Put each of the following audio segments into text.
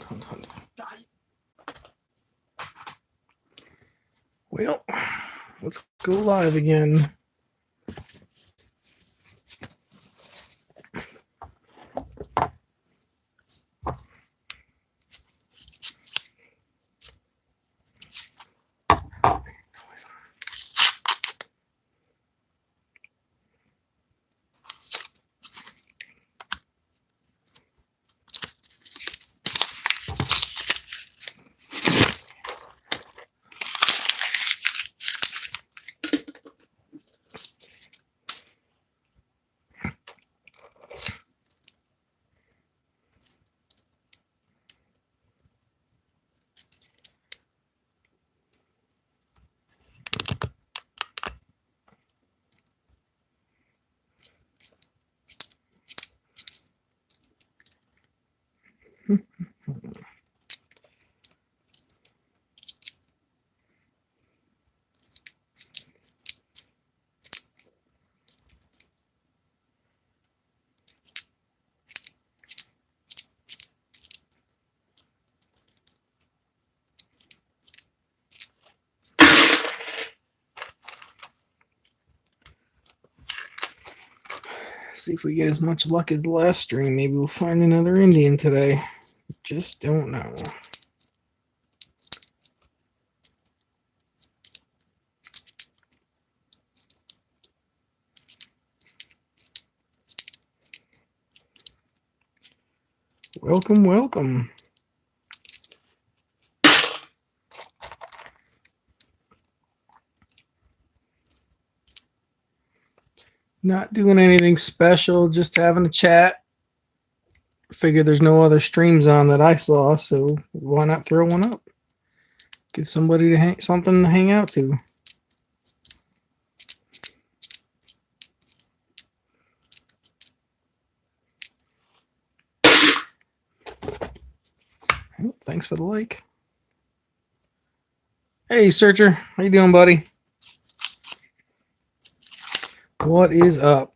Hunt. Well, let's go live again. See if we get as much luck as the last stream. Maybe we'll find another Indian today. Just don't know. Welcome, welcome. Not doing anything special, just having a chat. Figured there's no other streams on that I saw, so why not throw one up? Give somebody to something to hang out to. Oh, thanks for the like. Hey, Searcher. How you doing, buddy? What is up?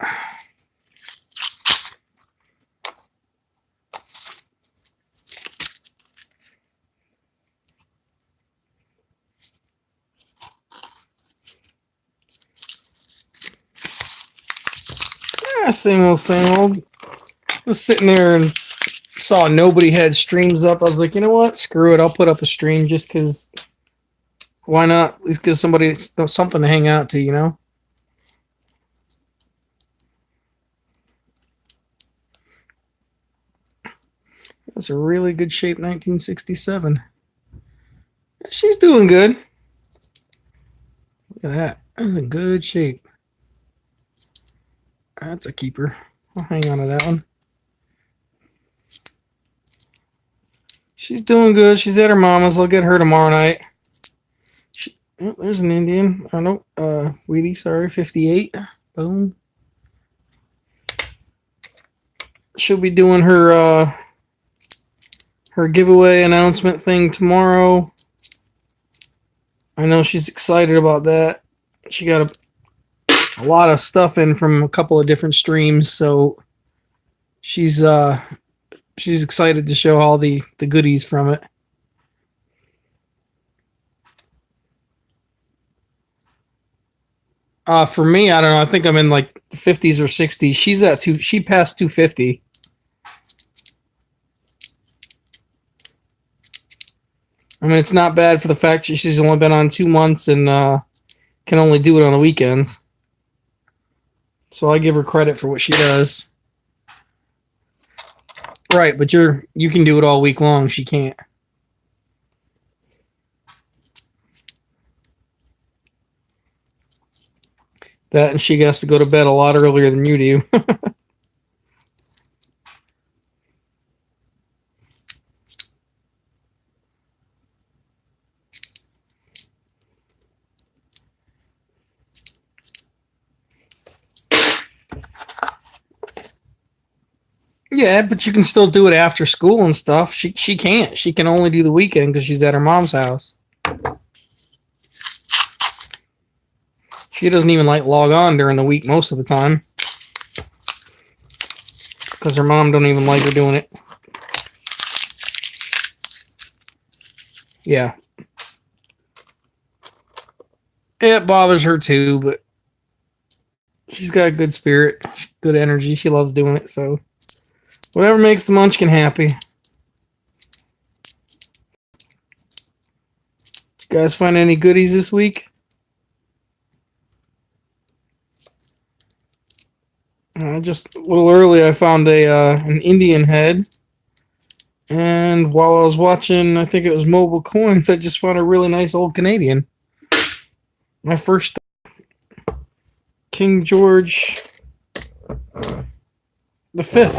Same old, same old. Just sitting there and saw nobody had streams up. I was like, you know what? Screw it. I'll put up a stream just because. Why not? At least give somebody something to hang out to, you know? That's a really good shape 1967. She's doing good. Look at that. That's in good shape. That's a keeper. I'll hang on to that one. She's doing good. She's at her mama's. I'll get her tomorrow night. Oh, there's an Indian. Oh, no. Wheatie, sorry. 58. Boom. She'll be doing her her giveaway announcement thing tomorrow. I know she's excited about that. She got a lot of stuff in from a couple of different streams, so she's excited to show all the goodies from it. For me, I don't know. I think I'm in like the 50s or 60s. She's at she passed 250. I mean, it's not bad for the fact that she's only been on 2 months and can only do it on the weekends. So I give her credit for what she does. Right, but you can do it all week long. She can't. That and she has to go to bed a lot earlier than you do. Yeah, but you can still do it after school and stuff. She can't. She can only do the weekend because she's at her mom's house. She doesn't even like log on during the week most of the time because her mom don't even like her doing it. Yeah. It bothers her too, but she's got a good spirit, good energy. She loves doing it, so whatever makes the Munchkin happy. You guys find any goodies this week? Just a little early, I found an Indian head, and while I was watching, I think it was Mobile Coins, I just found a really nice old Canadian. My first King George the Fifth.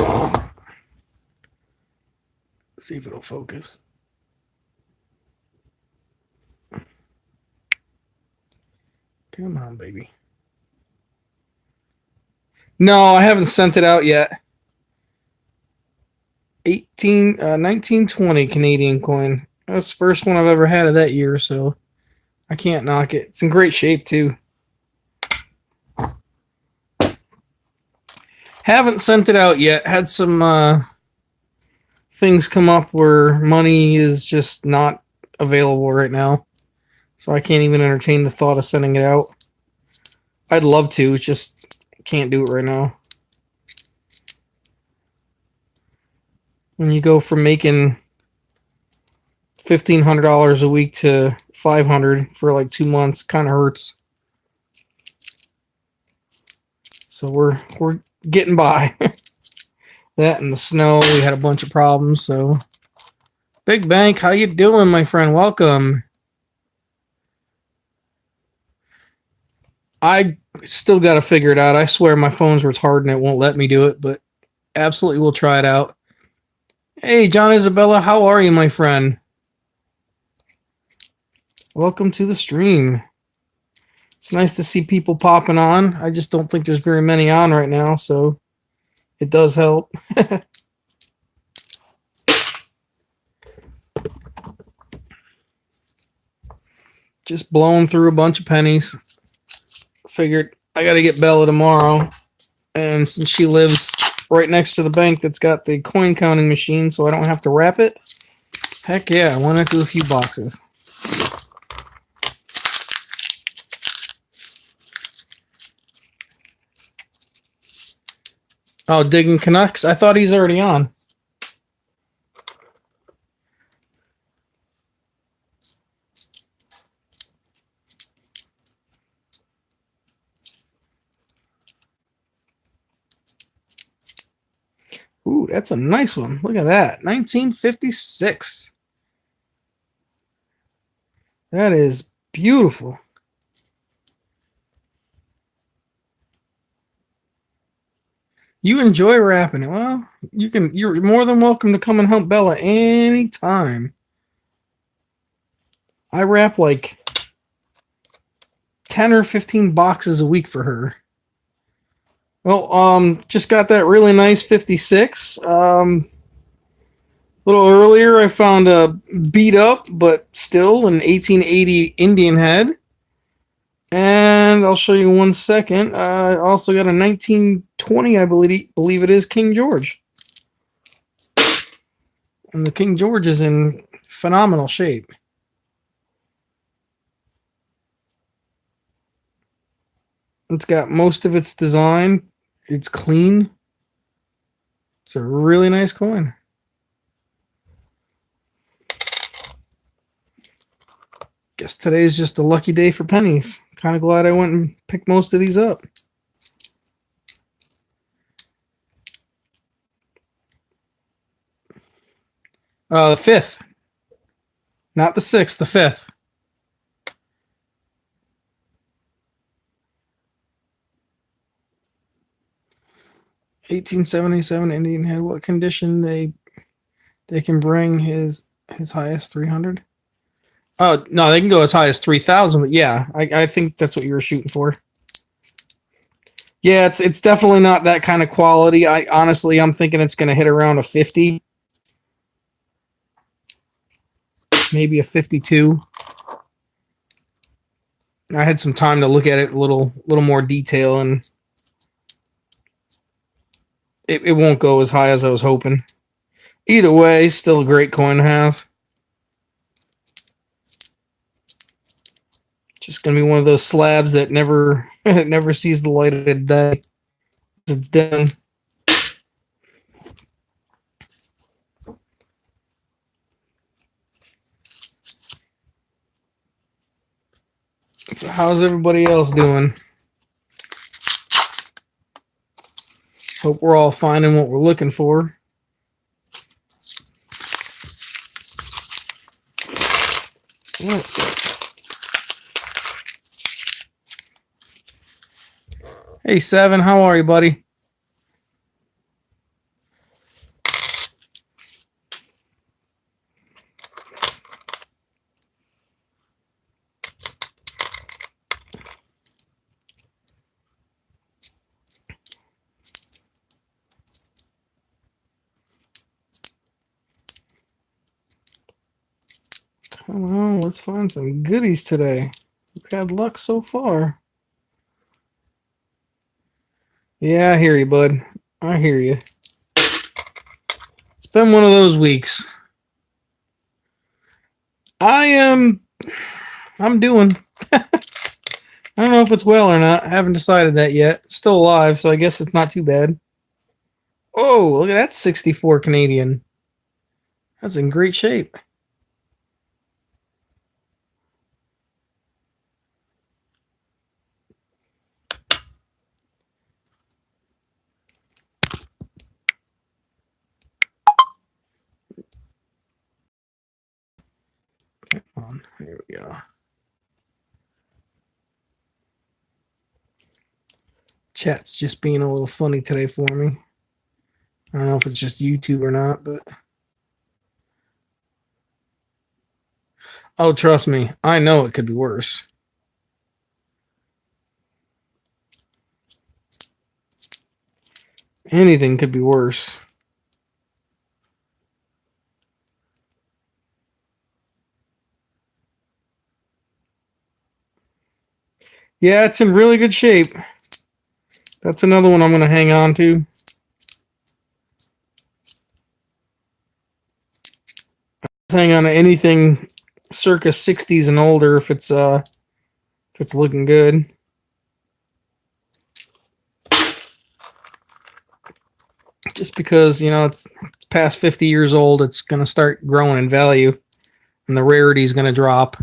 Let's see if it'll focus. Come on, baby. No, I haven't sent it out yet. 1920 Canadian coin. That's the first one I've ever had of that year, so I can't knock it. It's in great shape too. Haven't sent it out yet. Had some things come up where money is just not available right now, so I can't even entertain the thought of sending it out. I'd love to, just can't do it right now. When you go from making $1,500 a week to $500 for like 2 months, kind of hurts. So we're getting by. That and the snow, we had a bunch of problems. So, Big Bank, how you doing, my friend? Welcome. I still got to figure it out. I swear my phone's retarded and it won't let me do it, but absolutely we'll try it out. Hey, John Isabella, how are you, my friend? Welcome to the stream. It's nice to see people popping on. I just don't think there's very many on right now, so it does help. Just blowing through a bunch of pennies. Figured I got to get Bella tomorrow, and since she lives right next to the bank that's got the coin counting machine, so I don't have to wrap it. Heck yeah, I want to do a few boxes. Oh, Digging Canucks? I thought he's already on. Ooh, that's a nice one. Look at that. 1956. That is beautiful. You enjoy wrapping it. Well, you're more than welcome to come and help Bella anytime. I wrap like 10 or 15 boxes a week for her. Well, just got that really nice 56. A little earlier, I found a beat up, but still an 1880 Indian head. And I'll show you 1 second. I also got a 1920, I believe it is, King George. And the King George is in phenomenal shape. It's got most of its design. It's clean. It's a really nice coin. Guess today's just a lucky day for pennies. Kind of glad I went and picked most of these up. The 5th. Not the 6th, the 5th. $18.77 Indian head. What condition they can bring his highest 300? Oh no, they can go as high as 3,000. But yeah, I think that's what you were shooting for. Yeah, it's definitely not that kind of quality. I'm thinking it's going to hit around a 50, maybe a 52. I had some time to look at it a little more detail, and it won't go as high as I was hoping. Either way, still a great coin to have. just gonna be one of those slabs that never it never sees the light of day. It's done. So how's everybody else doing? Hope we're all finding what we're looking for. Let's see. Hey, Seven, how are you, buddy? Come on, let's find some goodies today. We've had luck so far. Yeah, I hear you, bud. I hear you. It's been one of those weeks. I'm doing. I don't know if it's well or not. I haven't decided that yet. Still alive, so I guess it's not too bad. Oh, look at that 64 Canadian. That's in great shape. Come on, here we go. Chat's just being a little funny today for me. I don't know if it's just YouTube or not, but oh, trust me, I know it could be worse. Anything could be worse. Yeah, it's in really good shape. That's another one I'm going to hang on to. Hang on to anything circa 60s and older if it's looking good. Just because, you know, it's past 50 years old, it's going to start growing in value and the rarity is going to drop.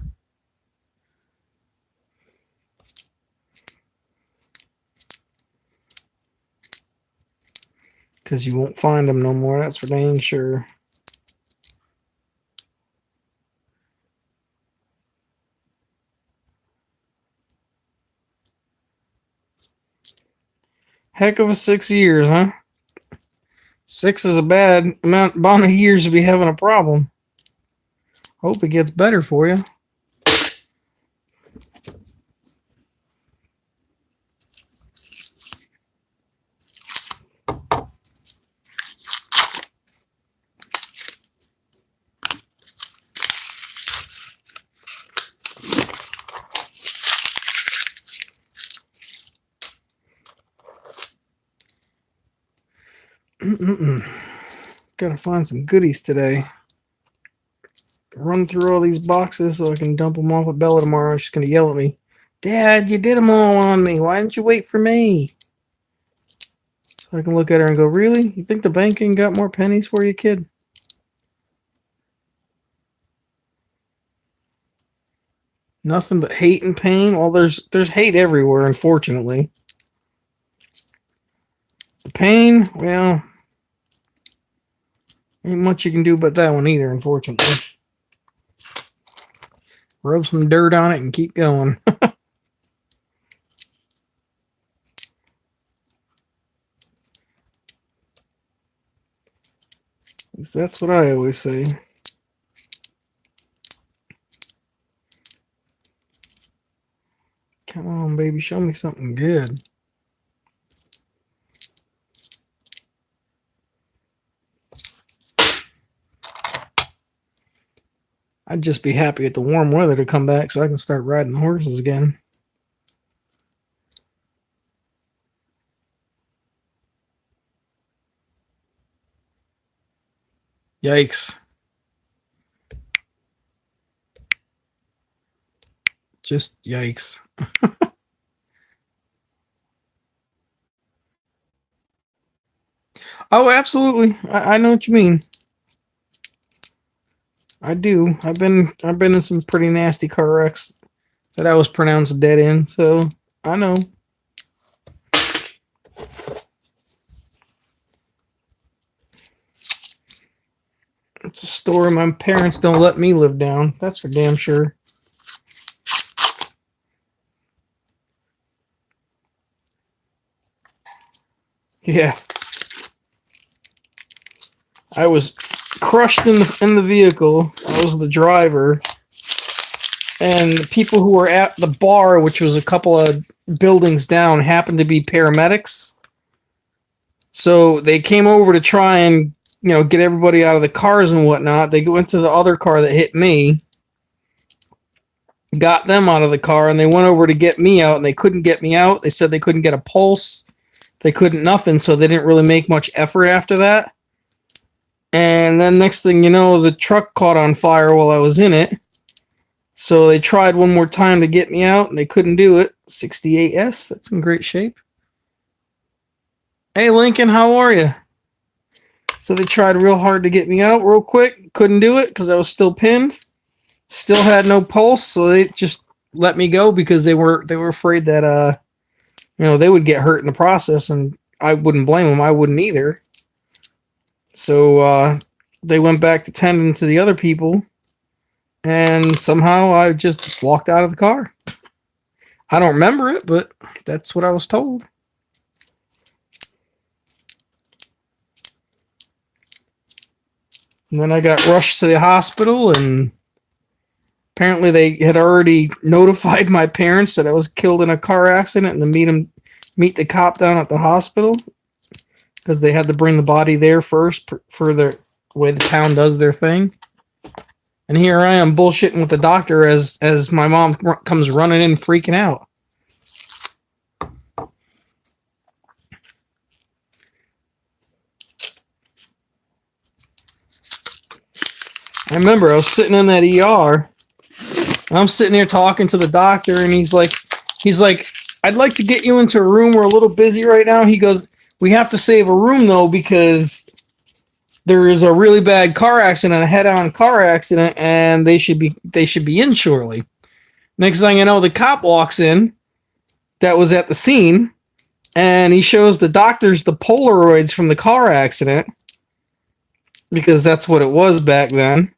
Because you won't find them no more, that's for dang sure. Heck of a 6 years, huh? 6 is a bad amount of years to be having a problem. Hope it gets better for you. Gotta find some goodies today. Run through all these boxes so I can dump them off at Bella tomorrow. She's gonna yell at me. Dad, you did them all on me. Why didn't you wait for me? So I can look at her and go, really? You think the bank ain't got more pennies for you, kid? Nothing but hate and pain. Well, there's hate everywhere, unfortunately. The pain, well, ain't much you can do about that one either, unfortunately. Rub some dirt on it and keep going. At least that's what I always say. Come on, baby, show me something good. I'd just be happy at the warm weather to come back so I can start riding horses again. Yikes. Just yikes. Oh, absolutely. I know what you mean. I do. I've been in some pretty nasty car wrecks that I was pronounced dead in, so I know. It's a story my parents don't let me live down. That's for damn sure. Yeah. I was crushed in the vehicle. I was the driver, and the people who were at the bar, which was a couple of buildings down, happened to be paramedics. So they came over to try and get everybody out of the cars and whatnot. They went to the other car that hit me, got them out of the car, and they went over to get me out, and they couldn't get me out. They said they couldn't get a pulse. They couldn't nothing, so they didn't really make much effort after that. And then next thing you know, the truck caught on fire while I was in it. So they tried one more time to get me out, and they couldn't do it. 68S, that's in great shape. Hey, Lincoln, how are you? So they tried real hard to get me out real quick. Couldn't do it because I was still pinned. Still had no pulse, so they just let me go because they were afraid that they would get hurt in the process, and I wouldn't blame them. I wouldn't either. So they went back to tending to the other people, and somehow I just walked out of the car. I don't remember it, but that's what I was told. And then I got rushed to the hospital, and apparently they had already notified my parents that I was killed in a car accident and to meet the cop down at the hospital because they had to bring the body there first for the way the town does their thing. And here I am bullshitting with the doctor as my mom comes running in freaking out. I remember I was sitting in that ER. I'm sitting here talking to the doctor, and he's like, I'd like to get you into a room. We're a little busy right now. He goes, we have to save a room though because there is a really bad car accident, a head-on car accident, and they should be in shortly. Next thing you know, the cop walks in that was at the scene, and he shows the doctors the Polaroids from the car accident because that's what it was back then.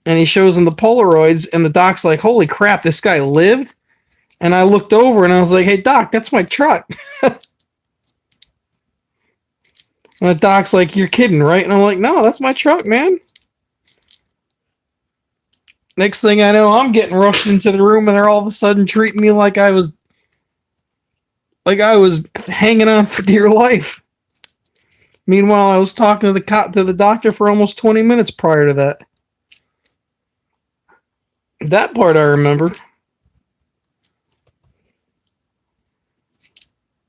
And he shows them the Polaroids, and the doc's like, holy crap, this guy lived? And I looked over, and I was like, hey, doc, that's my truck. And the doc's like, you're kidding, right? And I'm like, no, that's my truck, man. Next thing I know, I'm getting rushed into the room, and they're all of a sudden treating me like I was hanging on for dear life. Meanwhile, I was talking to the doctor for almost 20 minutes prior to that. That part I remember.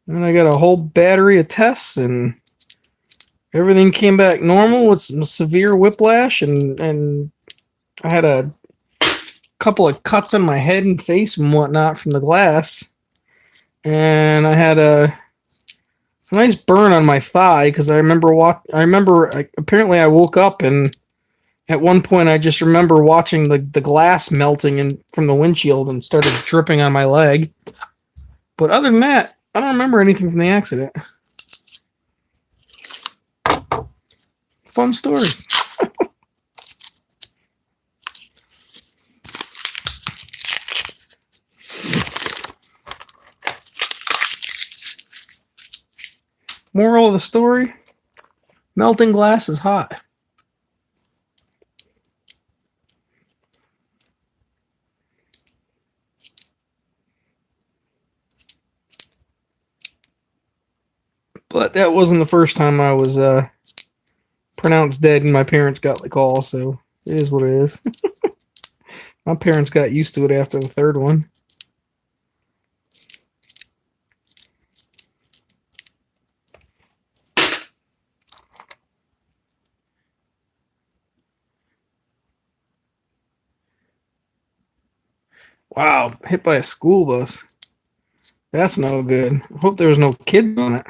And I got a whole battery of tests, and everything came back normal with some severe whiplash, and I had a couple of cuts on my head and face and whatnot from the glass. And I had a nice burn on my thigh because I remember apparently I woke up, and at one point I just remember watching the glass melting from the windshield and started dripping on my leg. But other than that, I don't remember anything from the accident. Fun story. Moral of the story, melting glass is hot. But that wasn't the first time I was pronounced dead and my parents got the call, so it is what it is. My parents got used to it after the third one. Wow, hit by a school bus. That's no good. I hope there was no kids on it.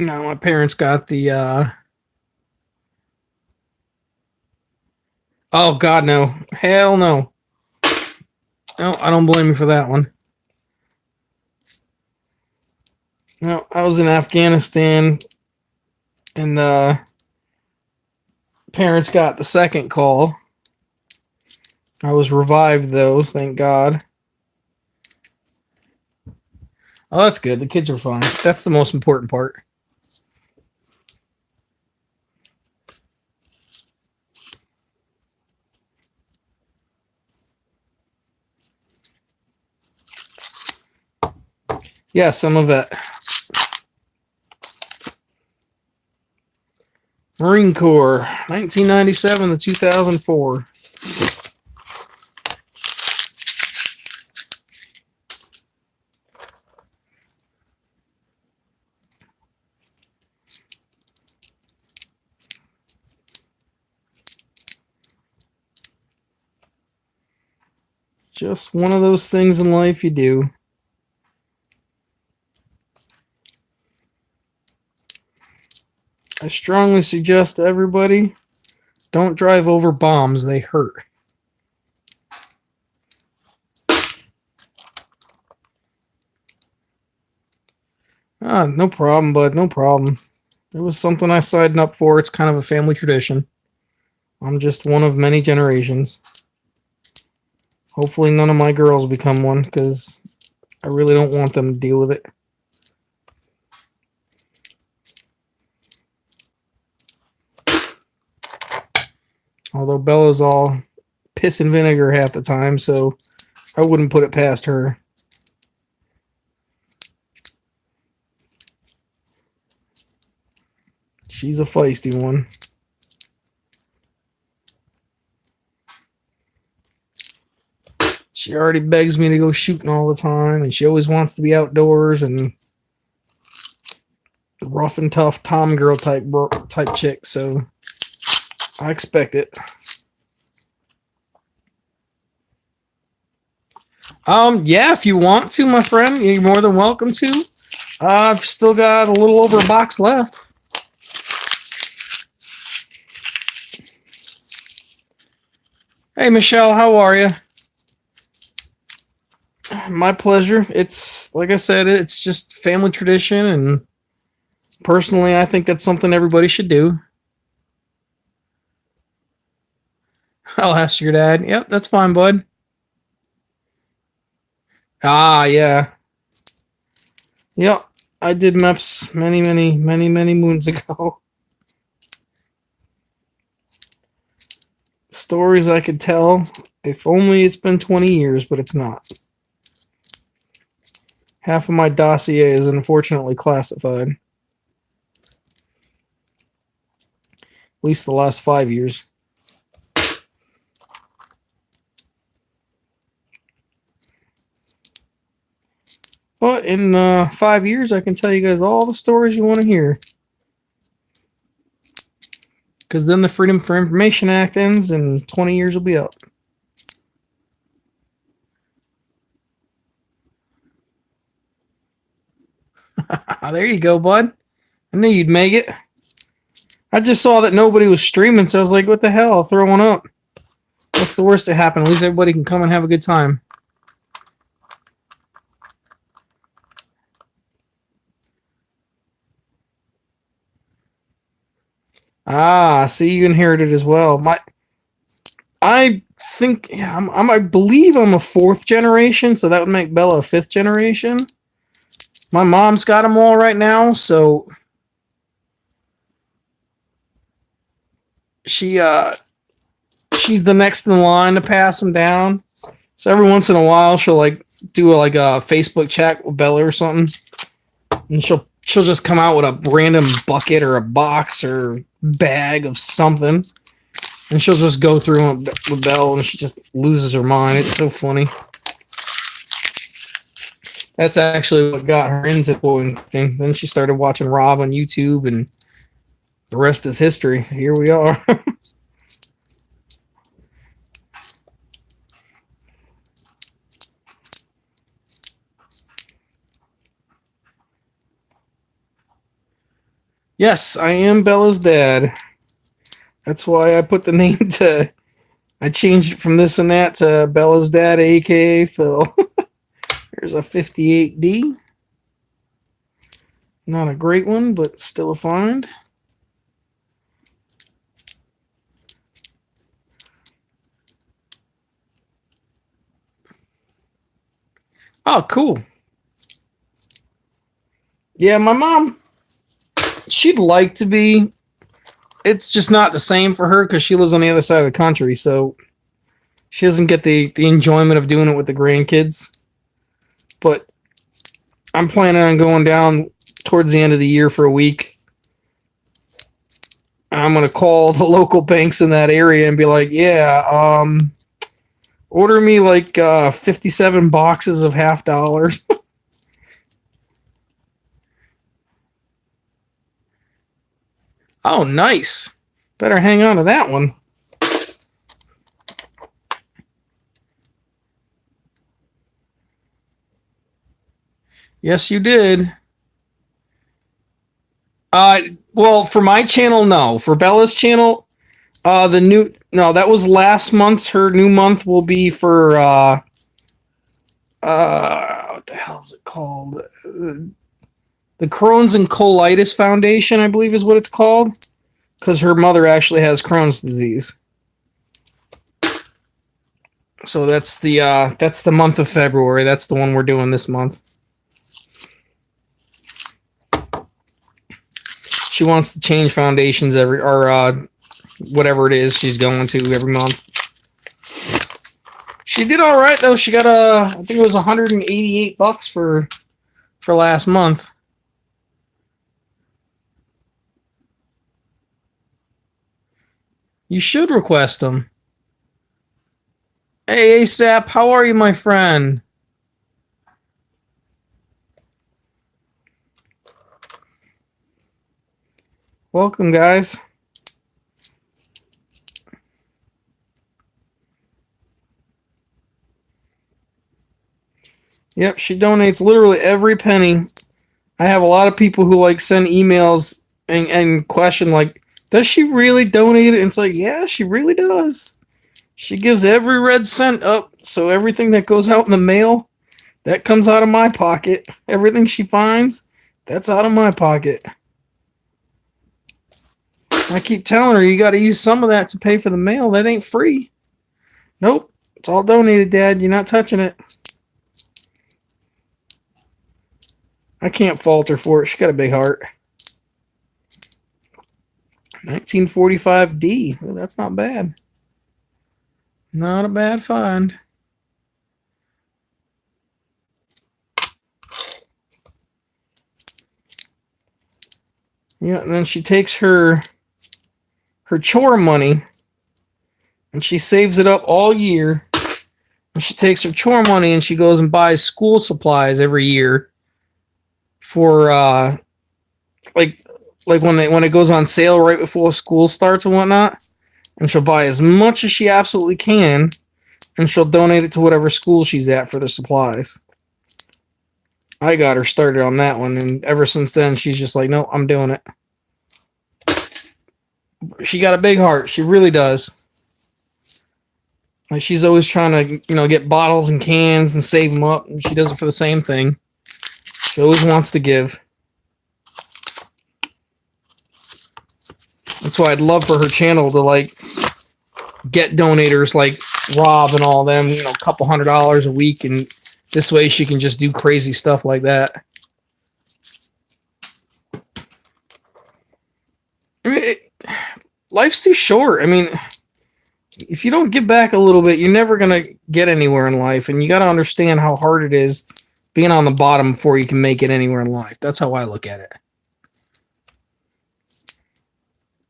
No, my parents got the oh god no. Hell no. No, I don't blame you for that one. No, I was in Afghanistan and parents got the second call. I was revived though, thank God. Oh, that's good. The kids are fine. That's the most important part. Yes, I'm a vet. Marine Corps, 1997 to 2004. Just one of those things in life you do. I strongly suggest to everybody, don't drive over bombs. They hurt. Ah, no problem, bud. No problem. It was something I signed up for. It's kind of a family tradition. I'm just one of many generations. Hopefully none of my girls become one, because I really don't want them to deal with it. Although Bella's all piss and vinegar half the time, so I wouldn't put it past her. She's a feisty one. She already begs me to go shooting all the time, and she always wants to be outdoors and rough and tough Tom girl type chick, so I expect it. Yeah, if you want to, my friend, you're more than welcome to. I've still got a little over a box left. Hey, Michelle, how are you? My pleasure. It's, like I said, it's just family tradition, and personally, I think that's something everybody should do. I'll ask your dad. Yep, that's fine, bud. Ah, yeah. Yep, I did MEPS many moons ago. Stories I could tell, if only it's been 20 years, but it's not. Half of my dossier is unfortunately classified. At least the last 5 years. But in 5 years, I can tell you guys all the stories you want to hear. Because then the Freedom for Information Act ends and 20 years will be up. There you go, bud. I knew you'd make it. I just saw that nobody was streaming, so I was like, what the hell? I'll throw one up. What's the worst that happened? At least everybody can come and have a good time. Ah, see, you inherited as well. I think, yeah, I believe I'm a 4th generation, so that would make Bella a 5th generation. My mom's got them all right now, so she's the next in line to pass them down. So every once in a while, she'll like do a Facebook chat with Bella or something, and she'll just come out with a random bucket or a box or bag of something, And she'll just go through with Belle, and she just loses her mind. It's so funny. That's actually what got her into the thing. Then she started watching Rob on YouTube, and the rest is history. Here we are. Yes, I am Bella's dad. That's why I put the name to... I changed it from this and that to Bella's dad, a.k.a. Phil. Here's a 58D. Not a great one, but still a find. Oh, cool. Yeah, my mom, she'd like to be. It's just not the same for her because she lives on the other side of the country, so she doesn't get the enjoyment of doing it with the grandkids. But I'm planning on going down towards the end of the year for a week. And I'm going to call the local banks in that area and be like, yeah, order me like 57 boxes of $50. Oh, nice. Better hang on to that one. Yes, you did. Well, for my channel, no. For Bella's channel, that was last month's. Her new month will be for what the hell is it called? The Crohn's and Colitis Foundation, I believe is what it's called, because her mother actually has Crohn's disease. So that's the month of February. That's the one we're doing this month. She wants to change foundations whatever it is she's going to every month. She did all right though. She got I think it was $188 for last month. You should request them. Hey, ASAP, how are you, my friend? Welcome, guys. Yep, she donates literally every penny. I have a lot of people who like send emails and question like, does she really donate it? And it's like, yeah, she really does. She gives every red cent up, so everything that goes out in the mail, that comes out of my pocket. Everything she finds, that's out of my pocket. I keep telling her, you got to use some of that to pay for the mail. That ain't free. Nope, it's all donated, Dad. You're not touching it. I can't fault her for it. She got a big heart. 1945D. Well, that's not bad. Not a bad find. Yeah, and then she takes her chore money and she saves it up all year. And she takes her chore money and she goes and buys school supplies every year for like when it goes on sale right before school starts and whatnot. And she'll buy as much as she absolutely can, and she'll donate it to whatever school she's at for the supplies. I got her started on that one, and ever since then, she's just like, no, I'm doing it. She got a big heart. She really does. Like, she's always trying to, get bottles and cans and save them up, and she does it for the same thing. She always wants to give. That's why I'd love for her channel to get donators like Rob and all them, a couple $100 a week, and this way she can just do crazy stuff like that. I mean, life's too short. I mean, if you don't give back a little bit, you're never gonna get anywhere in life, and you got to understand how hard it is being on the bottom before you can make it anywhere in life. That's how I look at it.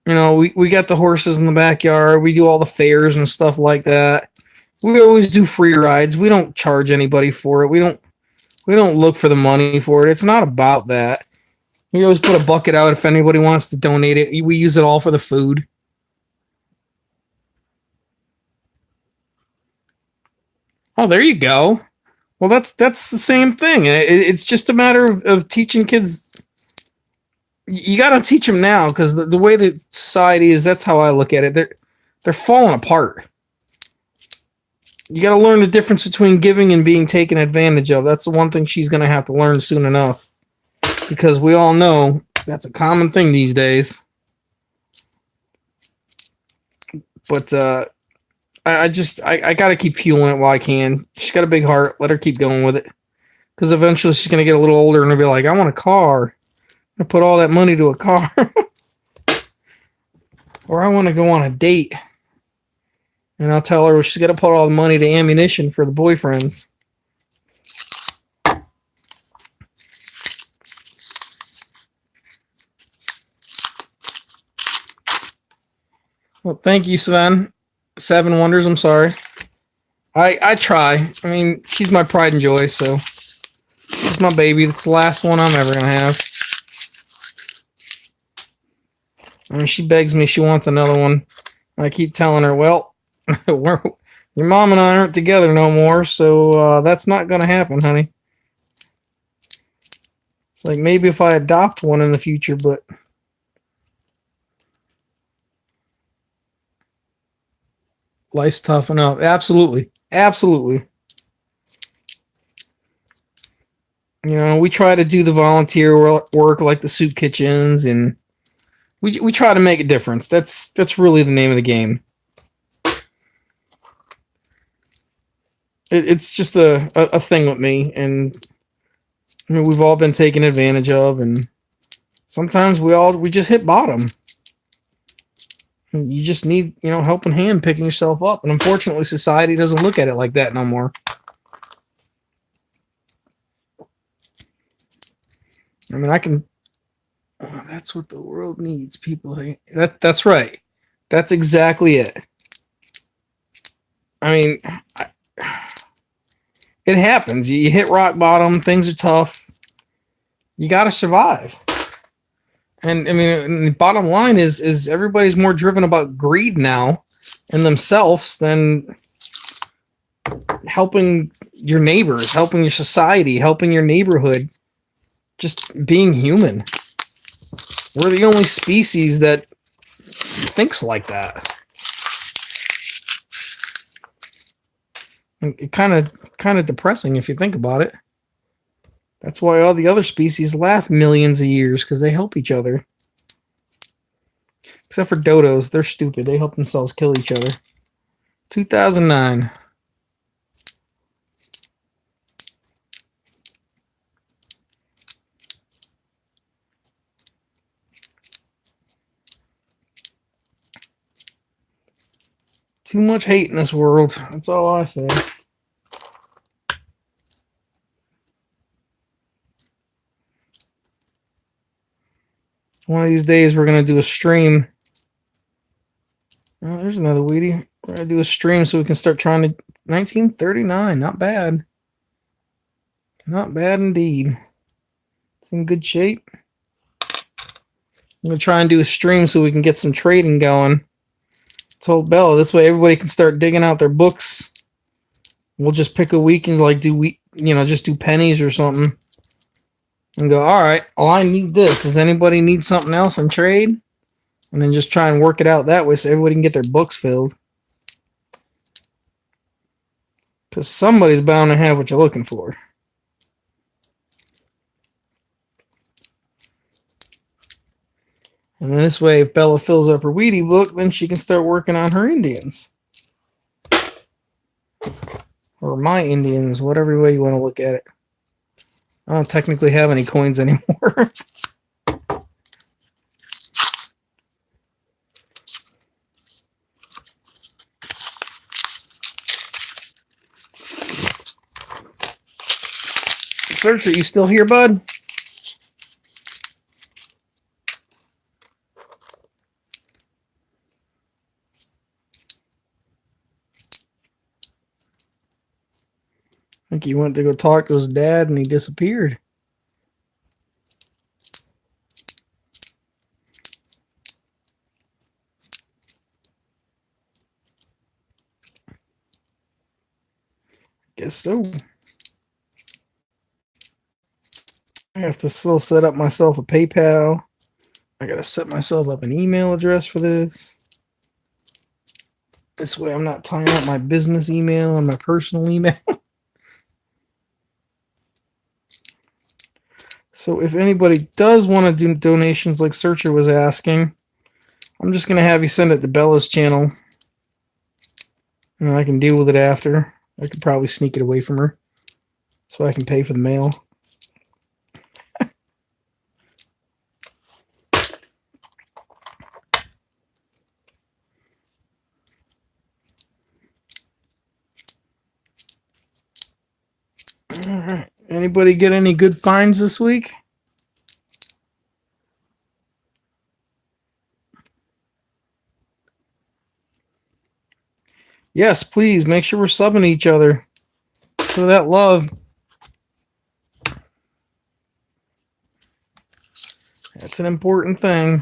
You know, we got the horses in the backyard. We do all the fairs and stuff like that. We always do free rides. We don't charge anybody for it. We don't look for the money for it. It's not about that. We always put a bucket out if anybody wants to donate it. We use it all for the food. Oh, there you go. Well, that's the same thing. It's just a matter of teaching kids. You got to teach them now because the way that society is, that's how I look at it. They're falling apart. You got to learn the difference between giving and being taken advantage of. That's the one thing she's going to have to learn soon enough, because we all know that's a common thing these days. But I got to keep fueling it while I can. She's got a big heart. Let her keep going with it, because eventually she's going to get a little older and be like, I want a car. I put all that money to a car. Or I want to go on a date. And I'll tell her she's got to put all the money to ammunition for the boyfriends. Well, thank you, Sven. Seven Wonders, I'm sorry. I try. I mean, she's my pride and joy, so she's my baby. That's the last one I'm ever going to have. I mean, she begs me she wants another one. I keep telling her, well, your mom and I aren't together no more, so that's not going to happen, honey. It's like maybe if I adopt one in the future, but life's tough enough. Absolutely. Absolutely. You know, we try to do the volunteer work like the soup kitchens, and we try to make a difference. That's really the name of the game. It's just a thing with me, and I mean, we've all been taken advantage of, and sometimes we just hit bottom. You just need, helping hand picking yourself up, and unfortunately, society doesn't look at it like that no more. I mean, that's what the world needs. People hate. That's right. That's exactly it. I mean, it happens. You hit rock bottom. Things are tough. You got to survive. And I mean, the bottom line is everybody's more driven about greed now and themselves than helping your neighbors, helping your society, helping your neighborhood. Just being human. We're the only species that thinks like that. It kind of depressing if you think about it. That's why all the other species last millions of years, because they help each other. Except for dodos, they're stupid. They help themselves kill each other. 2009. Too much hate in this world. That's all I say. One of these days we're going to do a stream. Oh, there's another Wheatie. We're going to do a stream so we can start trying to... 1939. Not bad. Not bad indeed. It's in good shape. I'm going to try and do a stream so we can get some trading going. Told Bella this way everybody can start digging out their books. We'll just pick a week and just do pennies or something, and go, all right, I need this. Does anybody need something else and trade? And then just try and work it out that way so everybody can get their books filled. Because somebody's bound to have what you're looking for. And then this way, if Bella fills up her Wheatie book, then she can start working on her Indians. Or my Indians, whatever way you want to look at it. I don't technically have any coins anymore. Search, are you still here, bud? think he went to go talk to his dad and he disappeared. Guess so. I have to still set up myself a PayPal. I gotta set myself up an email address for this. This way I'm not tying up my business email and my personal email. So if anybody does want to do donations like Searcher was asking, I'm just going to have you send it to Bella's channel. And I can deal with it after. I could probably sneak it away from her so I can pay for the mail. All right. Anybody get any good finds this week? Yes, please make sure we're subbing each other. Show that love. That's an important thing.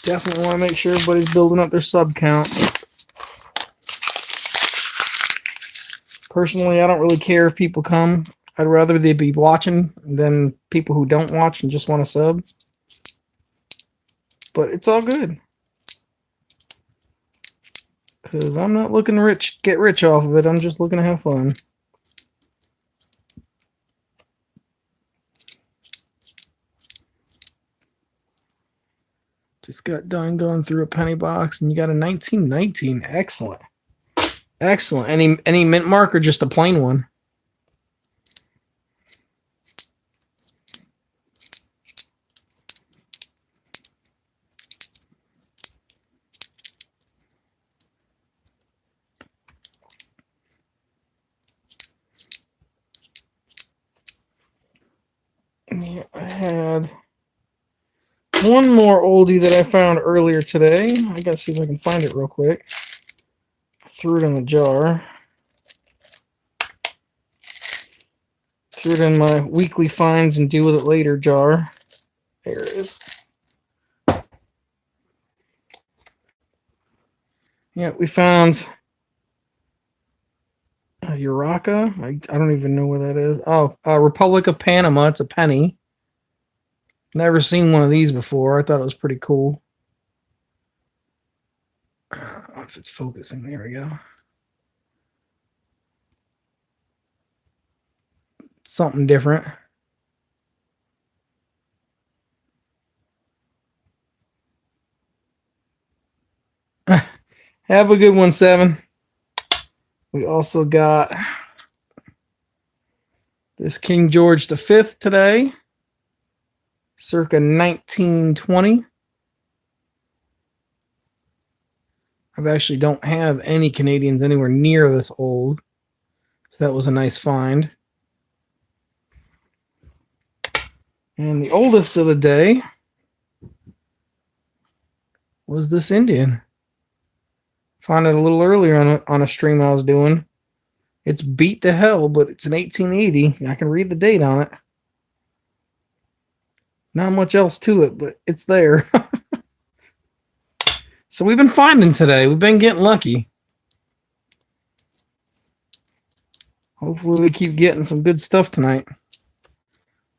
Definitely want to make sure everybody's building up their sub count. Personally, I don't really care if people come. I'd rather they be watching than people who don't watch and just want to sub. But it's all good. Because I'm not looking to get rich off of it. I'm just looking to have fun. Just got done going through a penny box, and you got a 1919. Excellent. Excellent. Any mint mark or just a plain one? Yeah, I had one more oldie that I found earlier today. I gotta see if I can find it real quick. I threw it in the jar. Threw it in my weekly finds and deal with it later jar. There it is. Yeah, we found Urraca. I don't even know where that is. Oh, Republic of Panama. It's a penny. Never seen one of these before. I thought it was pretty cool. I don't know if it's focusing. There we go. Something different. Have a good one, Seven. We also got this King George V today, circa 1920. I actually don't have any Canadians anywhere near this old, so that was a nice find. And the oldest of the day was this Indian. Found it a little earlier on a stream I was doing. It's beat to hell, but it's an 1880. I can read the date on it. Not much else to it, but it's there. So we've been finding today. We've been getting lucky. Hopefully we keep getting some good stuff tonight.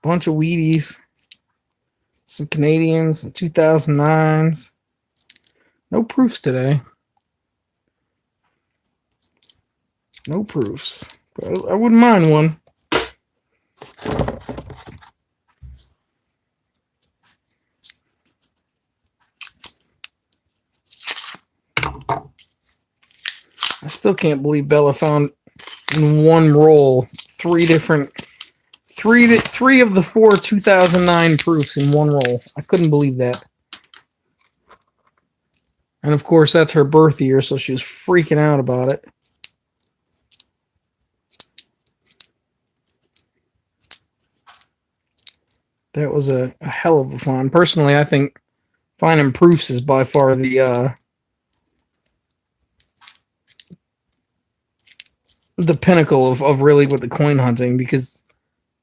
Bunch of Wheaties. Some Canadians, some 2009s. No proofs today. No proofs. But I wouldn't mind one. I still can't believe Bella found in one roll three of the 4 2009 proofs in one roll. I couldn't believe that. And of course, that's her birth year, so she was freaking out about it. That was a hell of a find. Personally, I think finding proofs is by far the the pinnacle of really with the coin hunting, because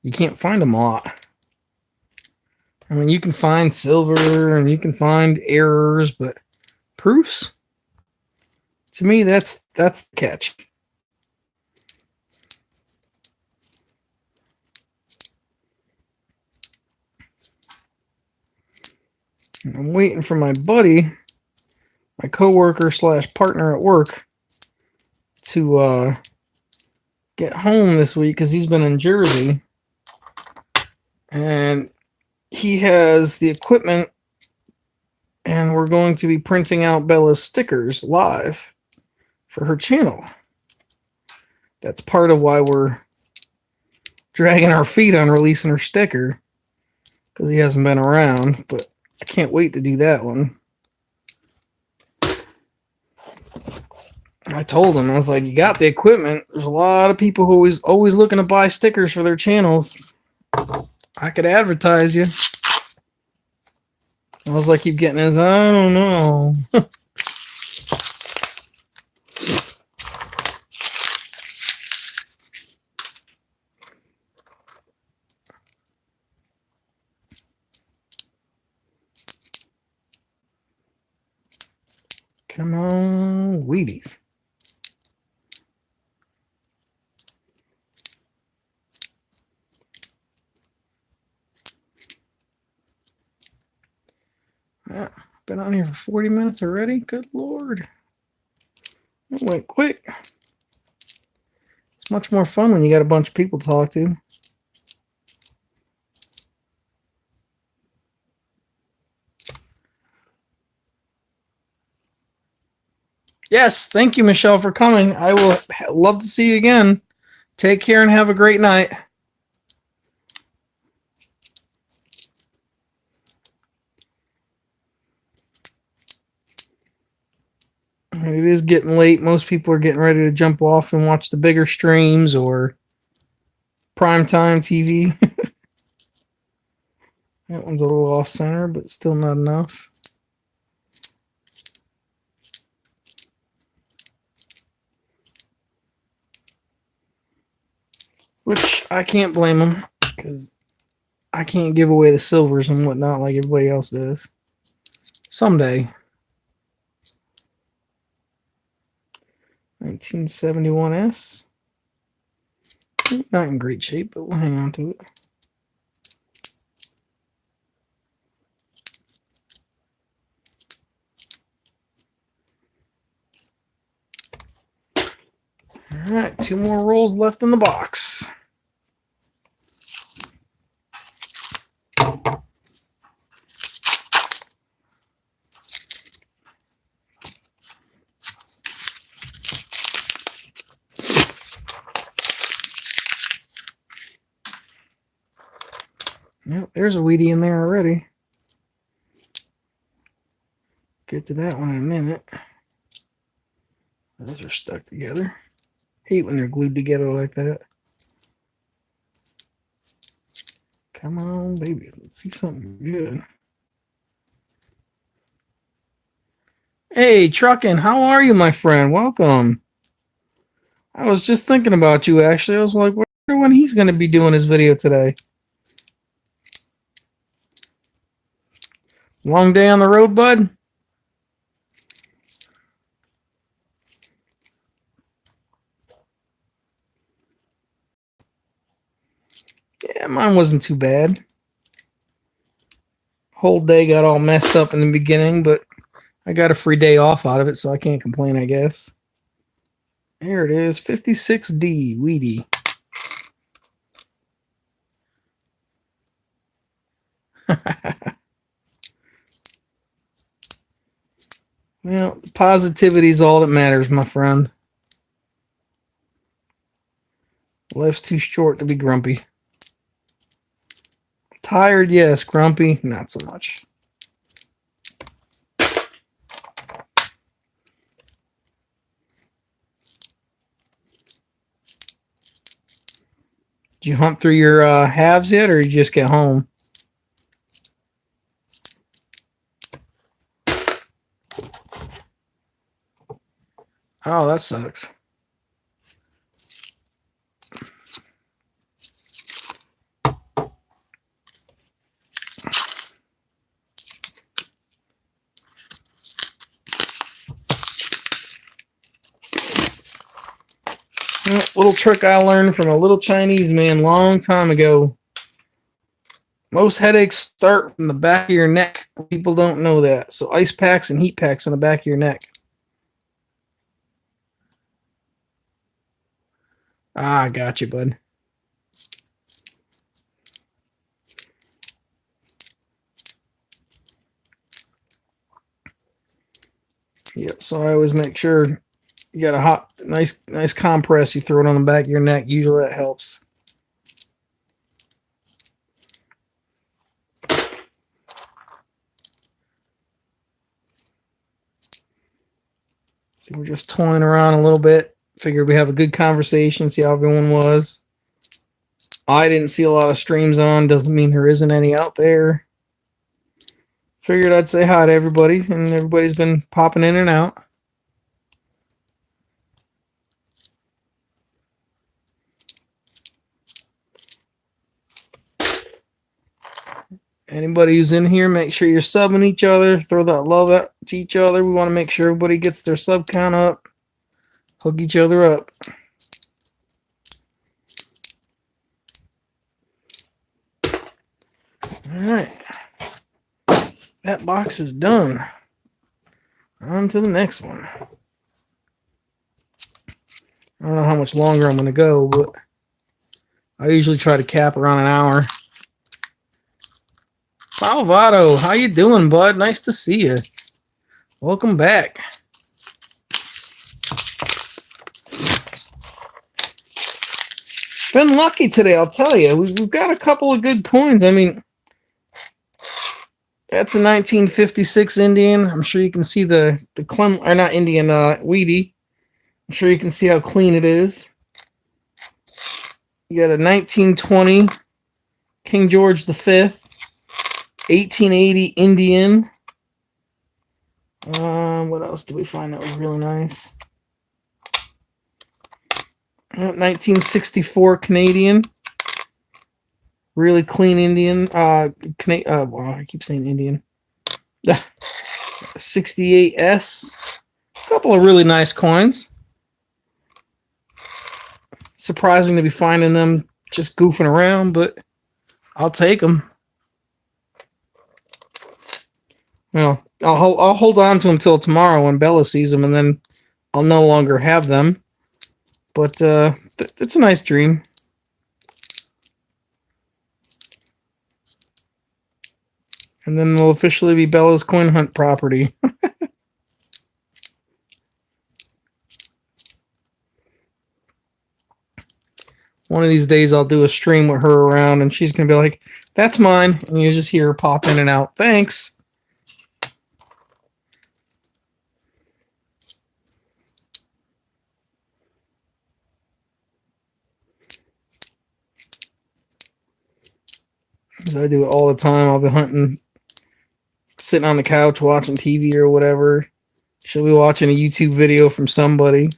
you can't find them a lot. I mean, you can find silver and you can find errors, but proofs, to me, that's the catch. I'm waiting for my buddy, my coworker slash partner at work, to get home this week because he's been in Jersey, and he has the equipment, and we're going to be printing out Bella's stickers live for her channel. That's part of why we're dragging our feet on releasing her sticker, because he hasn't been around, but I can't wait to do that one. I told him, I was like, you got the equipment. There's a lot of people who always looking to buy stickers for their channels. I could advertise you. I was like, keep getting his, I don't know. Come on, Wheaties. Yeah, been on here for 40 minutes already. Good Lord. It went quick. It's much more fun when you got a bunch of people to talk to. Yes, thank you, Michelle, for coming. I will love to see you again. Take care and have a great night. It is getting late. Most people are getting ready to jump off and watch the bigger streams or primetime TV. That one's a little off center, but still not enough. Which I can't blame them, because I can't give away the silvers and whatnot like everybody else does. Someday. 1971S. Not in great shape, but we'll hang on to it. All right, 2 more rolls left in the box. Yep, there's a Wheatie in there already. Get to that one in a minute. Those are stuck together. Hate when they're glued together like that. Come on, baby. Let's see something good. Hey, Truckin', how are you, my friend? Welcome. I was just thinking about you, actually. I was like, wonder when he's going to be doing his video today. Long day on the road, bud? Yeah, mine wasn't too bad. Whole day got all messed up in the beginning, but I got a free day off out of it, so I can't complain, I guess. There it is, 56D, Wheatie. Well, positivity is all that matters, my friend. Life's too short to be grumpy. Tired, yes. Grumpy, not so much. Did you hunt through your halves yet, or did you just get home? Oh, that sucks. Little trick I learned from a little Chinese man long time ago. Most headaches start from the back of your neck. People don't know that. So ice packs and heat packs on the back of your neck. Ah, I got you, bud. Yep, so I always make sure you got a hot, nice compress. You throw it on the back of your neck. Usually that helps. So we're just toying around a little bit. Figured we have a good conversation, see how everyone was. I didn't see a lot of streams on. Doesn't mean there isn't any out there. Figured I'd say hi to everybody, and everybody's been popping in and out. Anybody who's in here, make sure you're subbing each other. Throw that love out to each other. We want to make sure everybody gets their sub count up. Hook each other up. All right. That box is done. On to the next one. I don't know how much longer I'm going to go, but I usually try to cap around an hour. Salvato, how you doing, bud? Nice to see you. Welcome back. Been lucky today, I'll tell you. We've got a couple of good coins. I mean, that's a 1956 Indian. I'm sure you can see the Clem, or not Indian, Wheatie. I'm sure you can see how clean it is. You got a 1920 King George V, 1880 Indian. What else did we find that was really nice? 1964 Canadian. Really clean Indian. Wow, I keep saying Indian. 68S. A couple of really nice coins. Surprising to be finding them just goofing around, but I'll take them. Well, I'll hold on to them till tomorrow when Bella sees them, and then I'll no longer have them. But it's a nice dream. And then we'll officially be Bella's coin hunt property. One of these days I'll do a stream with her around, and she's going to be like, that's mine. And you just hear her pop in and out. Thanks. Because I do it all the time. I'll be hunting, sitting on the couch watching TV or whatever. She'll be watching a YouTube video from somebody.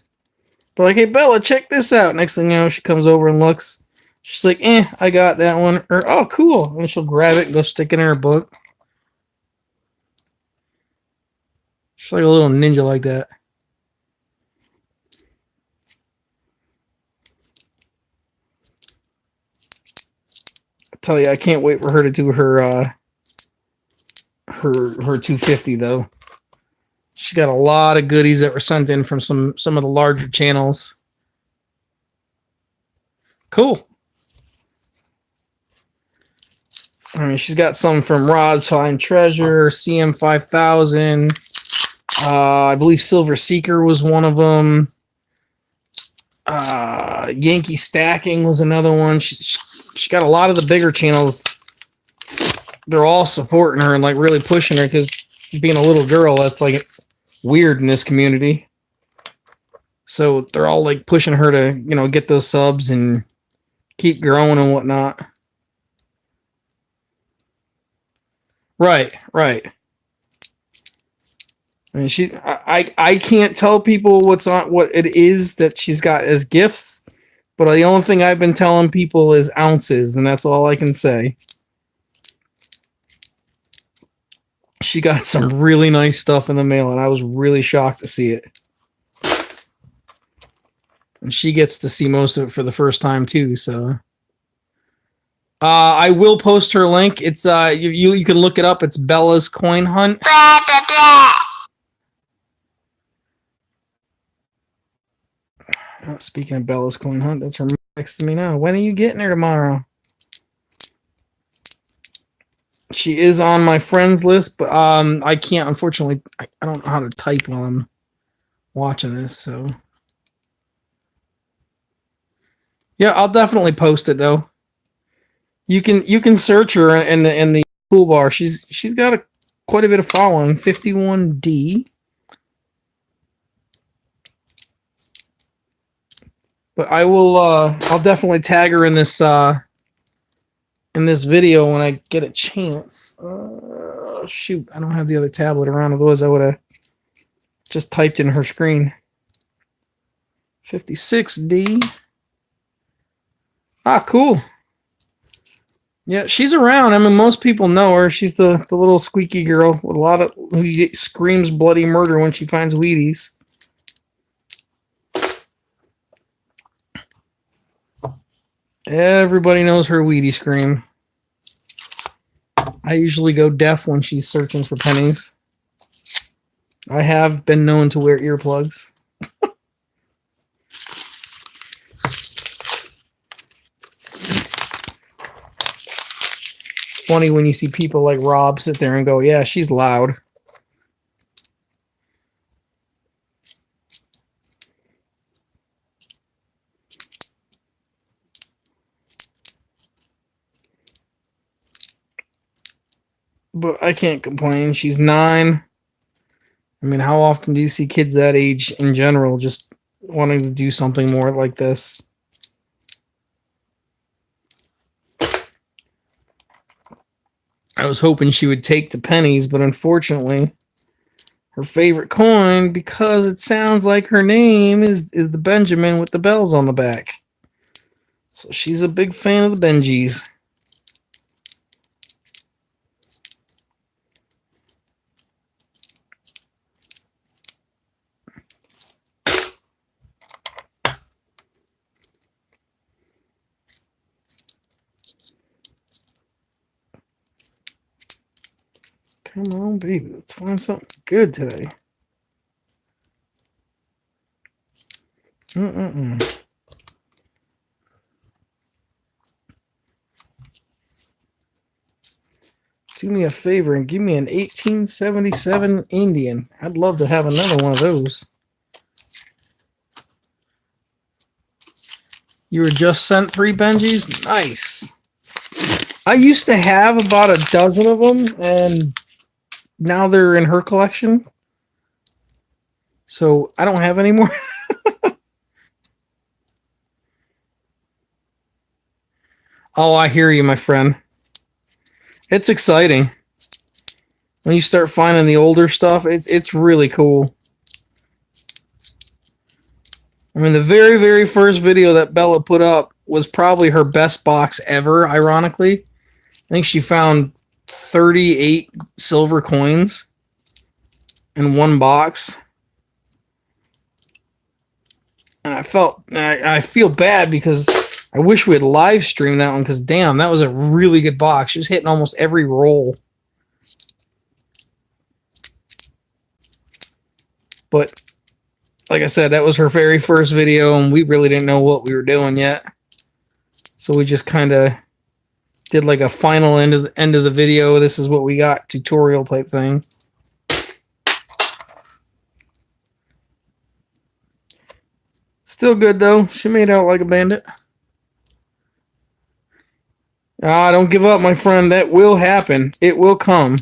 But like, hey, Bella, check this out. Next thing you know, she comes over and looks. She's like, I got that one. Or, oh, cool. And she'll grab it and go stick it in her book. She's like a little ninja like that. I tell you, I can't wait for her to do her 250 though. She got a lot of goodies that were sent in from some of the larger channels. Cool. I mean, she's got some from Rod's Fine Treasure, CM5000. I believe Silver Seeker was one of them. Yankee Stacking was another one. She got a lot of the bigger channels. They're all supporting her and like really pushing her because being a little girl, that's like weird in this community. So they're all like pushing her to, get those subs and keep growing and whatnot. Right. I mean, I can't tell people what it is that she's got as gifts, but the only thing I've been telling people is ounces, and that's all I can say. She got some really nice stuff in the mail, and I was really shocked to see it. She gets to see most of it for the first time too. So I will post her link. It's you can look it up. It's Bella's Coin Hunt. Oh, speaking of Bella's Coin Hunt, that's her next to me now. When are you getting her tomorrow? She is on my friends list, but I can't, unfortunately. I don't know how to type while I'm watching this. So yeah, I'll definitely post it though. You can search her in the toolbar. She's got quite a bit of following. 51D. But I will I'll definitely tag her in this video when I get a chance. Shoot, I don't have the other tablet around, otherwise I would have just typed in her screen. 56D. Ah, cool. Yeah, she's around. I mean, most people know her. She's the little squeaky girl with a lot of who screams bloody murder when she finds Wheaties. Everybody knows her Wheatie scream. I usually go deaf when she's searching for pennies. I have been known to wear earplugs. It's funny when you see people like Rob sit there and go, yeah, she's loud. But I can't complain. She's 9. I mean, how often do you see kids that age in general just wanting to do something more like this? I was hoping she would take to pennies, but unfortunately, her favorite coin, because it sounds like her name, is the Benjamin with the bells on the back. So she's a big fan of the Benjis. Come on, baby. Let's find something good today. Do me a favor and give me an 1877 Indian. I'd love to have another one of those. You were just sent 3 Benjis? Nice. I used to have about a dozen of them, and now they're in her collection. So I don't have any more. Oh, I hear you, my friend. It's exciting. When you start finding the older stuff, it's really cool. I mean, the very, very first video that Bella put up was probably her best box ever, ironically. I think she found 38 silver coins in one box. And I feel bad because I wish we had live streamed that one, because damn, that was a really good box. She was hitting almost every roll. But like I said, that was her very first video, and we really didn't know what we were doing yet. So we just kind of did like a final end of the video. This is what we got, tutorial type thing. Still good though. She made out like a bandit. Ah, don't give up, my friend. That will happen. It will come.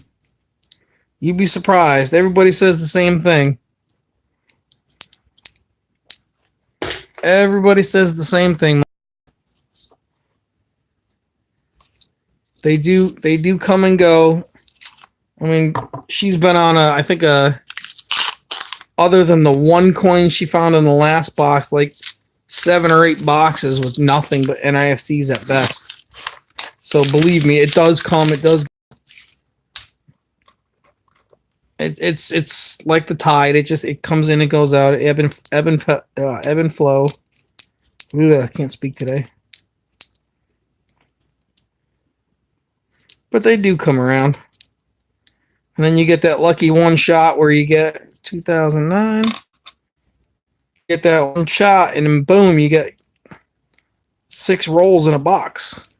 You'd be surprised. Everybody says the same thing. Everybody says the same thing. They do come and go. I mean, she's been on I think other than the one coin she found in the last box, like 7 or 8 boxes with nothing but NIFCs at best. So believe me, it does come. It does. It's like the tide. It comes in, it goes out. Ebb and flow. Ugh, I can't speak today. But they do come around. And then you get that lucky one shot where you get 2009. Get that one shot, and then boom, you get 6 rolls in a box.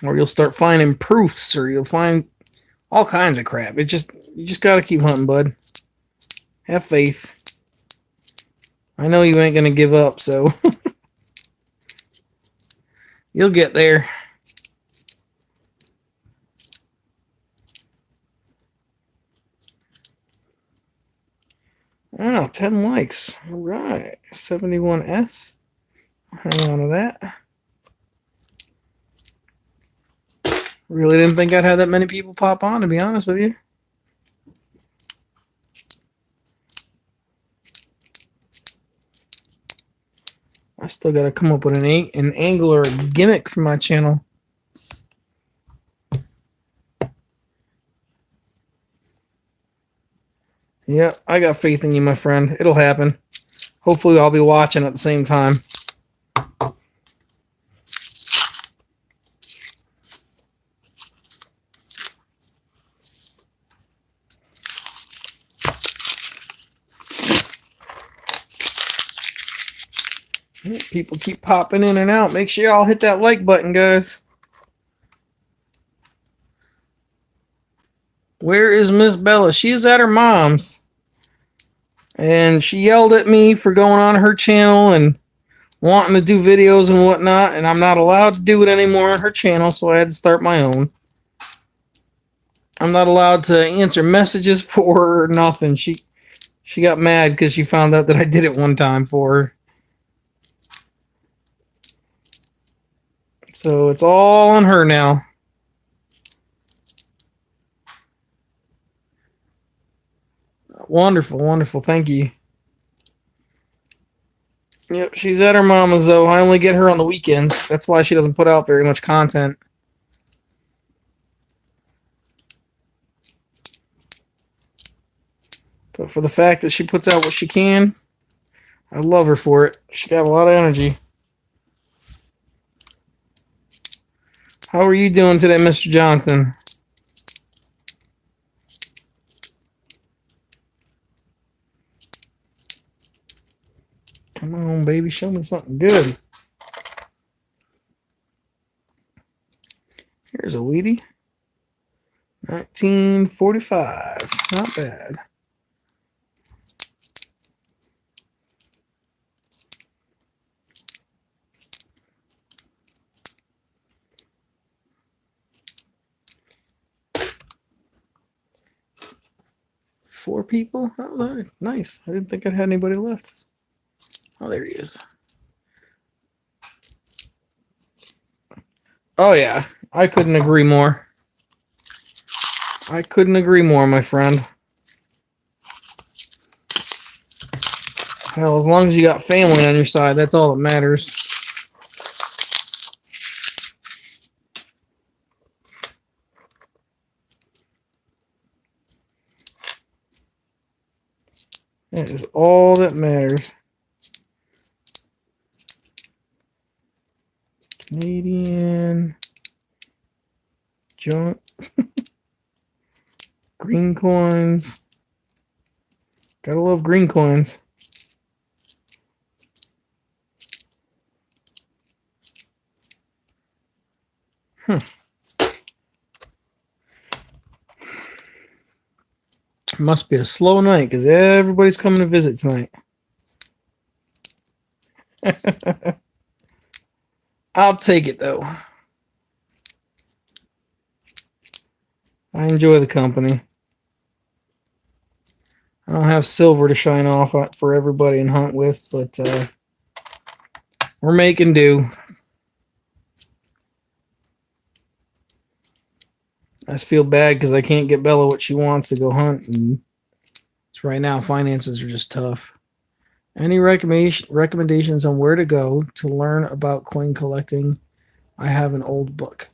Or you'll start finding proofs, or you'll find all kinds of crap. You just gotta keep hunting, bud. Have faith. I know you ain't gonna give up, so you'll get there. Oh, 10 likes. All right. 71S. Hang on to that. Really didn't think I'd have that many people pop on, to be honest with you. I still got to come up with an angle or a gimmick for my channel. Yeah, I got faith in you, my friend. It'll happen. Hopefully I'll be watching at the same time. People keep popping in and out. Make sure y'all hit that like button, guys. Where is Miss Bella? She is at her mom's. And she yelled at me for going on her channel and wanting to do videos and whatnot. And I'm not allowed to do it anymore on her channel, so I had to start my own. I'm not allowed to answer messages for her or nothing. She got mad because she found out that I did it one time for her. So it's all on her now. Wonderful, wonderful. Thank you. Yep, she's at her mama's, though. I only get her on the weekends. That's why she doesn't put out very much content. But for the fact that she puts out what she can, I love her for it. She got a lot of energy. How are you doing today, Mr. Johnson? Come on, baby. Show me something good. Here's a Wheatie. 1945. Not bad. Four people? Oh, nice. I didn't think I'd had anybody left. Oh, there he is. Oh, yeah. I couldn't agree more. I couldn't agree more, my friend. Hell, as long as you got family on your side, that's all that matters. That is all that matters. Canadian junk. Green coins. Gotta love green coins. Must be a slow night because everybody's coming to visit tonight. I'll take it, though. I enjoy the company. I don't have silver to shine off for everybody and hunt with, but we're making do. I just feel bad because I can't get Bella what she wants to go hunt, and right now finances are just tough. Any recommendations on where to go to learn about coin collecting? I have an old book.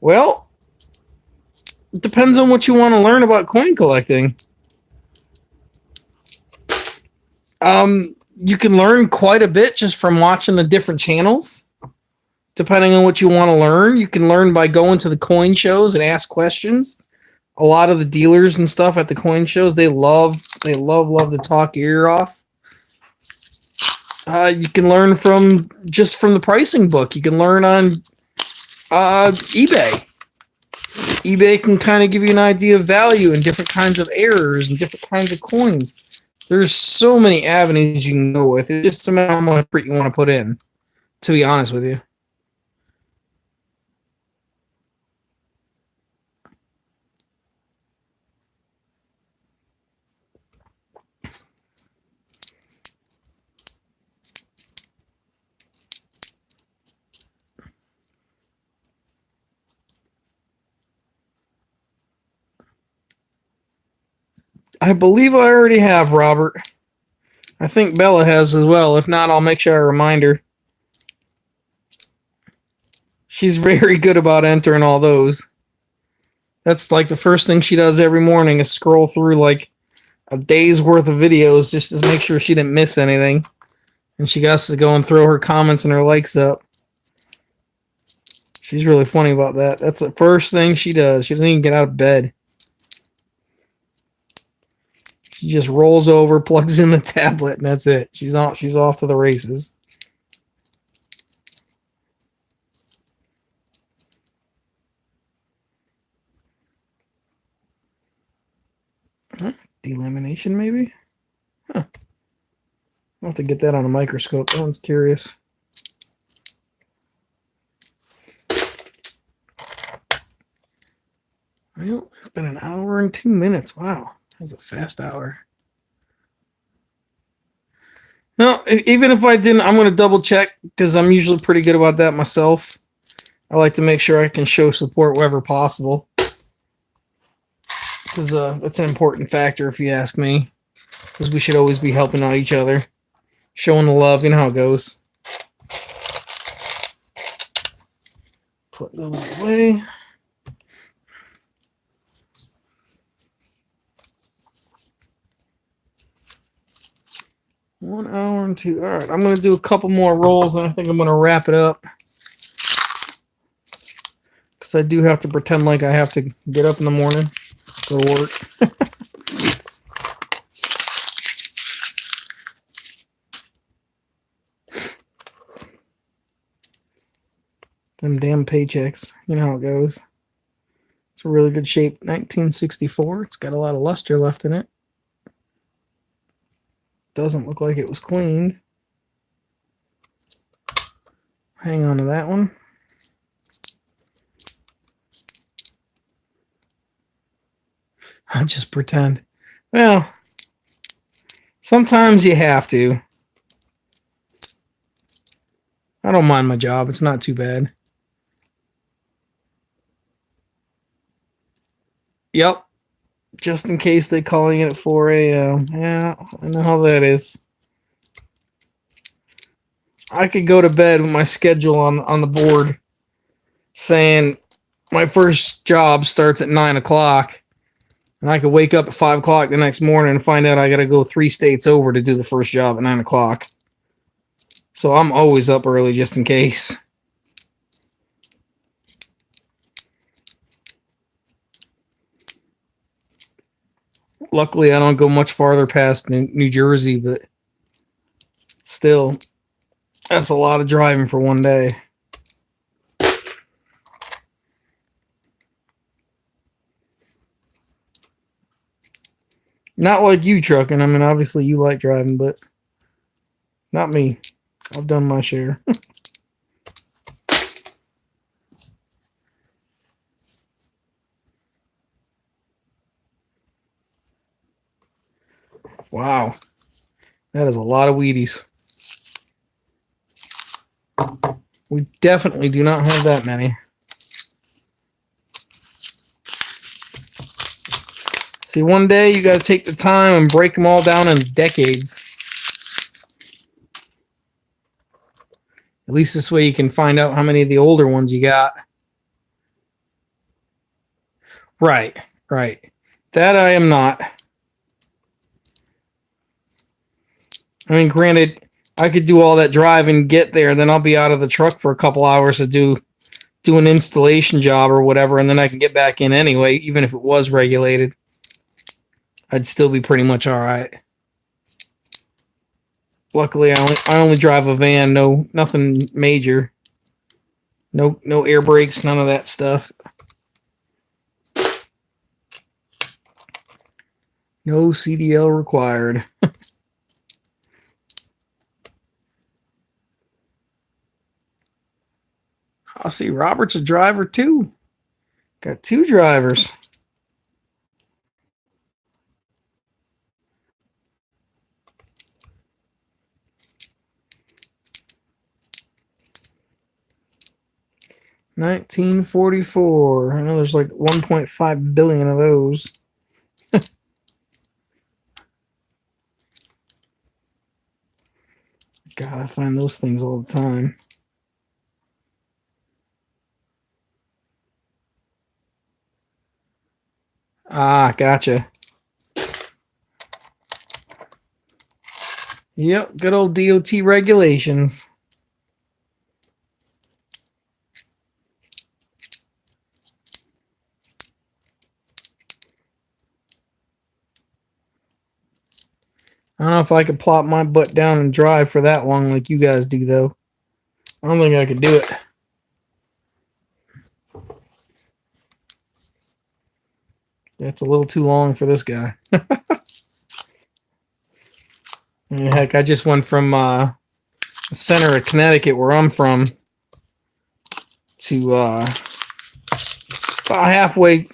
Well, it depends on what you want to learn about coin collecting. You can learn quite a bit just from watching the different channels. Depending on what you want to learn, you can learn by going to the coin shows and ask questions. A lot of the dealers and stuff at the coin shows, they love to talk your ear off. You can learn from the pricing book. You can learn on eBay. eBay can kind of give you an idea of value and different kinds of errors and different kinds of coins. There's so many avenues you can go with. It's just a matter of how much effort you want to put in, to be honest with you. I believe I already have, Robert. I think Bella has as well. If not, I'll make sure I remind her. She's very good about entering all those. That's like the first thing she does every morning is scroll through like a day's worth of videos just to make sure she didn't miss anything. And she has to go and throw her comments and her likes up. She's really funny about that. That's the first thing she does. She doesn't even get out of bed. She just rolls over, plugs in the tablet, and that's it. She's off to the races. Delamination, maybe? Huh. I'll have to get that on a microscope. That one's curious. Well, it's been an hour and 2 minutes. Wow. That was a fast hour. No, even if I didn't, I'm going to double check because I'm usually pretty good about that myself. I like to make sure I can show support wherever possible. Because that's an important factor if you ask me. Because we should always be helping out each other. Showing the love, you know how it goes. Put those away. One hour and 2. All right, I'm going to do a couple more rolls, and I think I'm going to wrap it up. Because I do have to pretend like I have to get up in the morning, go to work. Them damn paychecks. You know how it goes. It's a really good shape 1964. It's got a lot of luster left in it. Doesn't look like it was cleaned. Hang on to that one. I just pretend. Well, sometimes you have to. I don't mind my job. It's not too bad. Yep. Just in case they call you at 4 a.m. Yeah, I know how that is. I could go to bed with my schedule on the board saying my first job starts at 9 o'clock. And I could wake up at 5 o'clock the next morning and find out I got to go 3 states over to do the first job at 9 o'clock. So I'm always up early just in case. Luckily, I don't go much farther past New Jersey, but still, that's a lot of driving for one day. Not like you trucking. I mean, obviously you like driving, but not me. I've done my share. Wow. That is a lot of Wheaties. We definitely do not have that many. See, one day you got to take the time and break them all down in decades. At least this way you can find out how many of the older ones you got. Right, right. That I am not. I mean, granted, I could do all that drive and get there, then I'll be out of the truck for a couple hours to do an installation job or whatever, and then I can get back in anyway, even if it was regulated. I'd still be pretty much all right. Luckily, I only drive a van, nothing major. No air brakes, none of that stuff. No CDL required. I see Robert's a driver too. Got 2 drivers. $19.44. I know there's like 1.5 billion of those. God, I find those things all the time. Ah, gotcha. Yep, good old DOT regulations. I don't know if I could plop my butt down and drive for that long like you guys do, though. I don't think I could do it. That's a little too long for this guy. Heck, I just went from the center of Connecticut, where I'm from, to about halfway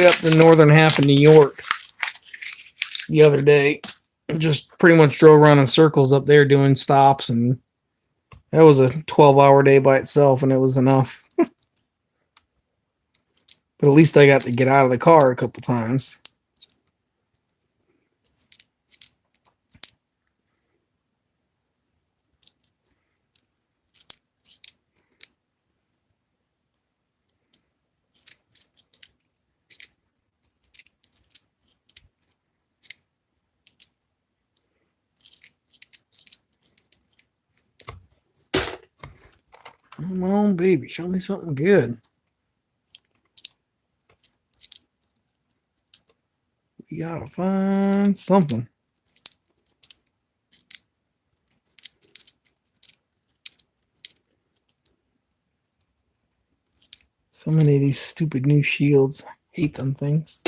up the northern half of New York the other day. Just pretty much drove around in circles up there doing stops, and that was a 12-hour day by itself, and it was enough. But at least I got to get out of the car a couple times. Come on, baby, show me something good. We gotta find something. So many of these stupid new shields. I hate them things.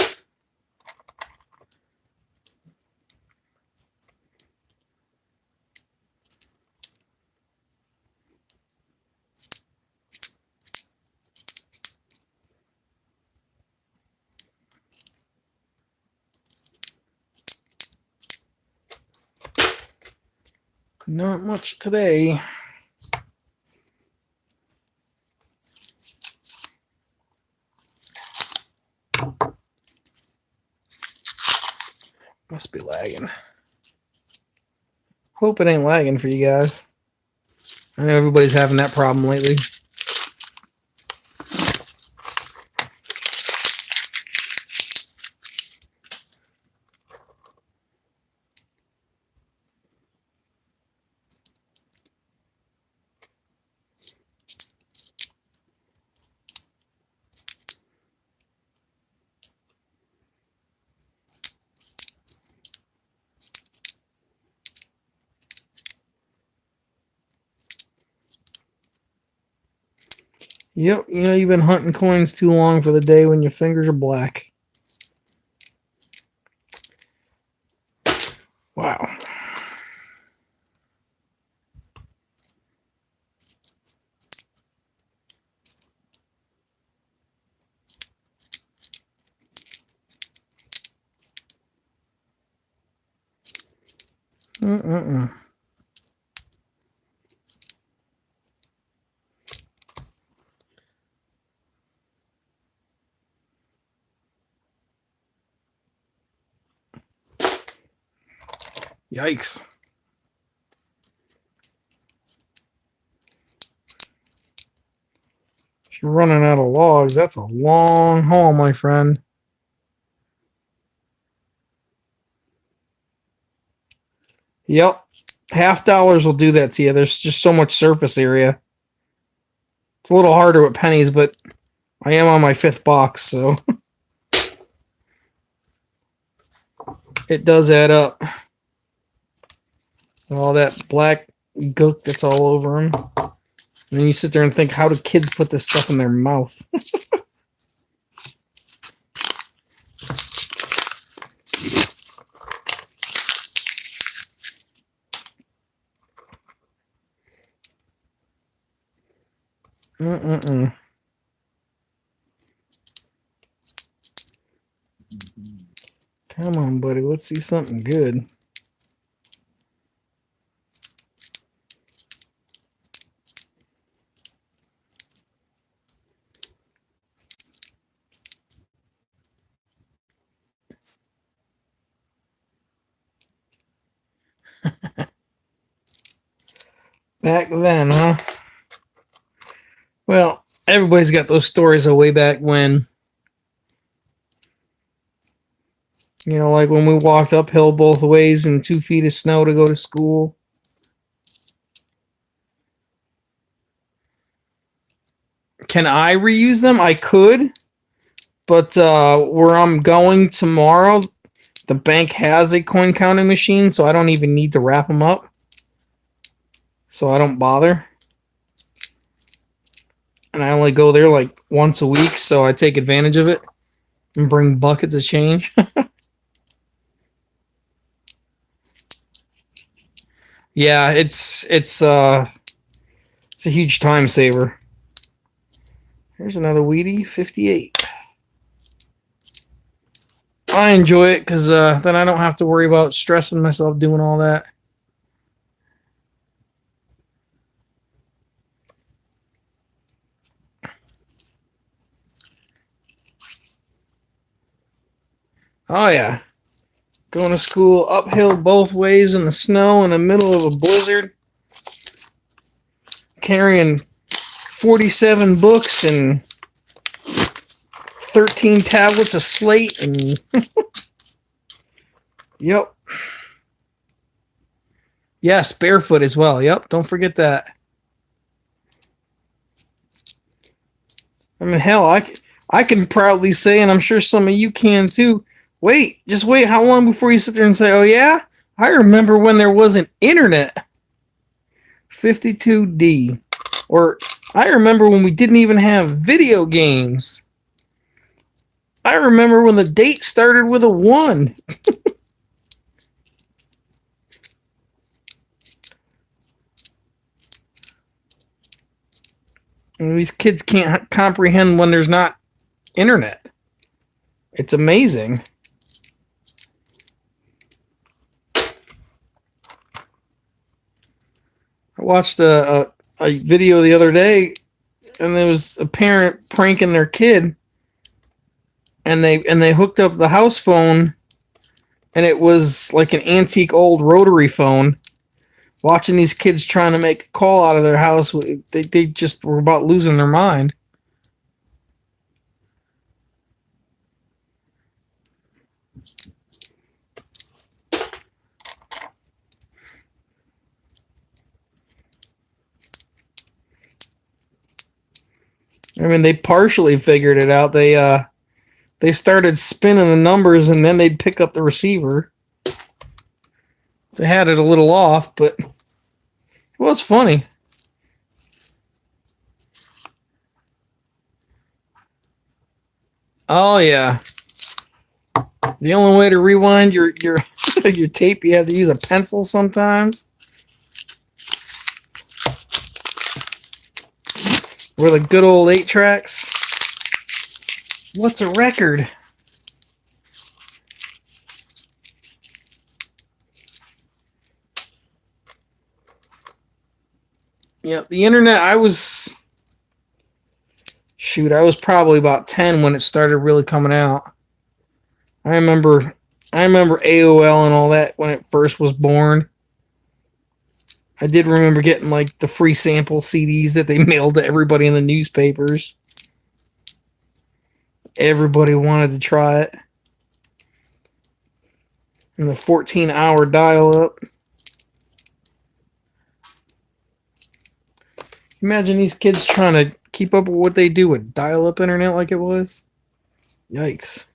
Not much today. Must be lagging. Hope it ain't lagging for you guys. I know everybody's having that problem lately. Yep, you know, you've been hunting coins too long for the day when your fingers are black. Wow. Yikes. If you're running out of logs, that's a long haul, my friend. Yep. $50 will do that to you. There's just so much surface area. It's a little harder with pennies, but I am on my 5th box, so it does add up. All that black gook that's all over them. And then you sit there and think, how do kids put this stuff in their mouth? Come on, buddy. Let's see something good. Back then, huh? Well, everybody's got those stories of way back when. You know, like when we walked uphill both ways in 2 feet of snow to go to school. Can I reuse them? I could. But where I'm going tomorrow, the bank has a coin counting machine, so I don't even need to wrap them up. So I don't bother. And I only go there like once a week, so I take advantage of it and bring buckets of change. Yeah, it's a huge time saver. Here's another Wheatie, 58. I enjoy it because then I don't have to worry about stressing myself doing all that. Oh, yeah. Going to school uphill both ways in the snow in the middle of a blizzard. Carrying 47 books and 13 tablets of slate. And yep. Yes, barefoot as well. Yep, don't forget that. I mean, hell, I can proudly say, and I'm sure some of you can too, just wait. How long before you sit there and say, oh yeah, I remember when there wasn't internet. 52D. Or I remember when we didn't even have video games. I remember when the date started with a 1. And these kids can't comprehend when there's not internet. It's amazing. I watched a video the other day, and there was a parent pranking their kid, and they hooked up the house phone, and it was like an antique old rotary phone. Watching these kids trying to make a call out of their house, they just were about losing their mind. I mean, they partially figured it out. They started spinning the numbers, and then they'd pick up the receiver. They had it a little off, but it was funny. Oh yeah. The only way to rewind your your tape, you have to use a pencil sometimes. Or the good old 8-tracks. What's a record? Yeah, the internet, I was probably about 10 when it started really coming out. I remember AOL and all that when it first was born. I did remember getting like the free sample CDs that they mailed to everybody in the newspapers. Everybody wanted to try it. And the 14-hour dial-up. Imagine these kids trying to keep up with what they do with dial-up internet like it was. Yikes.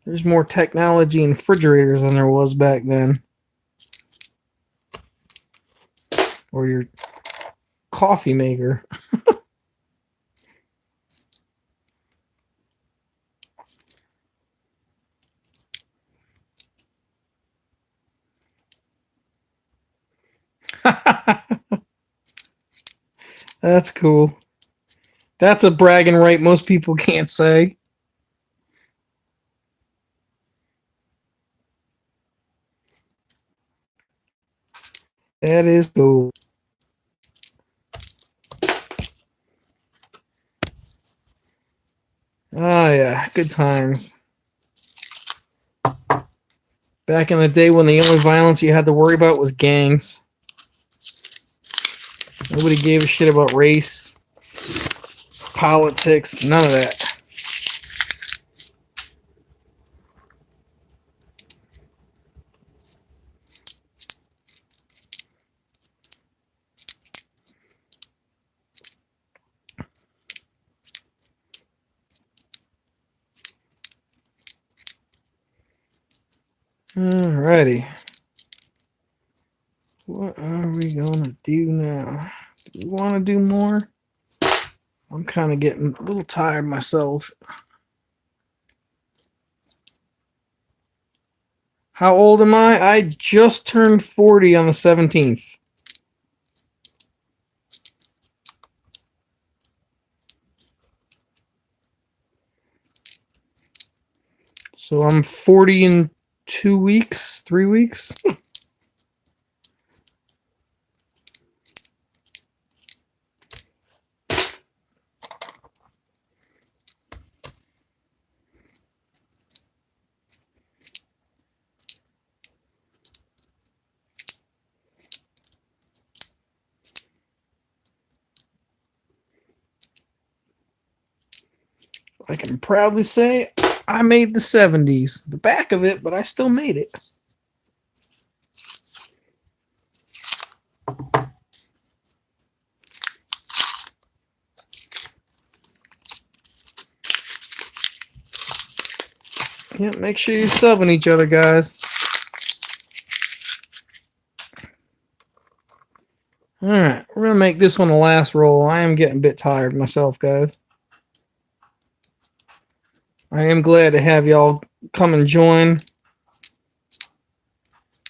There's more technology in refrigerators than there was back then. Or your coffee maker. That's cool. That's a bragging right most people can't say. That is cool. Oh yeah, good times. Back in the day when the only violence you had to worry about was gangs. Nobody gave a shit about race, politics, none of that. Alrighty. What are we gonna do now? Do we want to do more? I'm kind of getting a little tired myself. How old am I? I just turned 40 on the 17th. So I'm 40 in 2 weeks, 3 weeks. I can proudly say I made the 70s. The back of it, but I still made it. Yeah, make sure you're subbing each other, guys. Alright, we're going to make this one the last roll. I am getting a bit tired myself, guys. I am glad to have y'all come and join.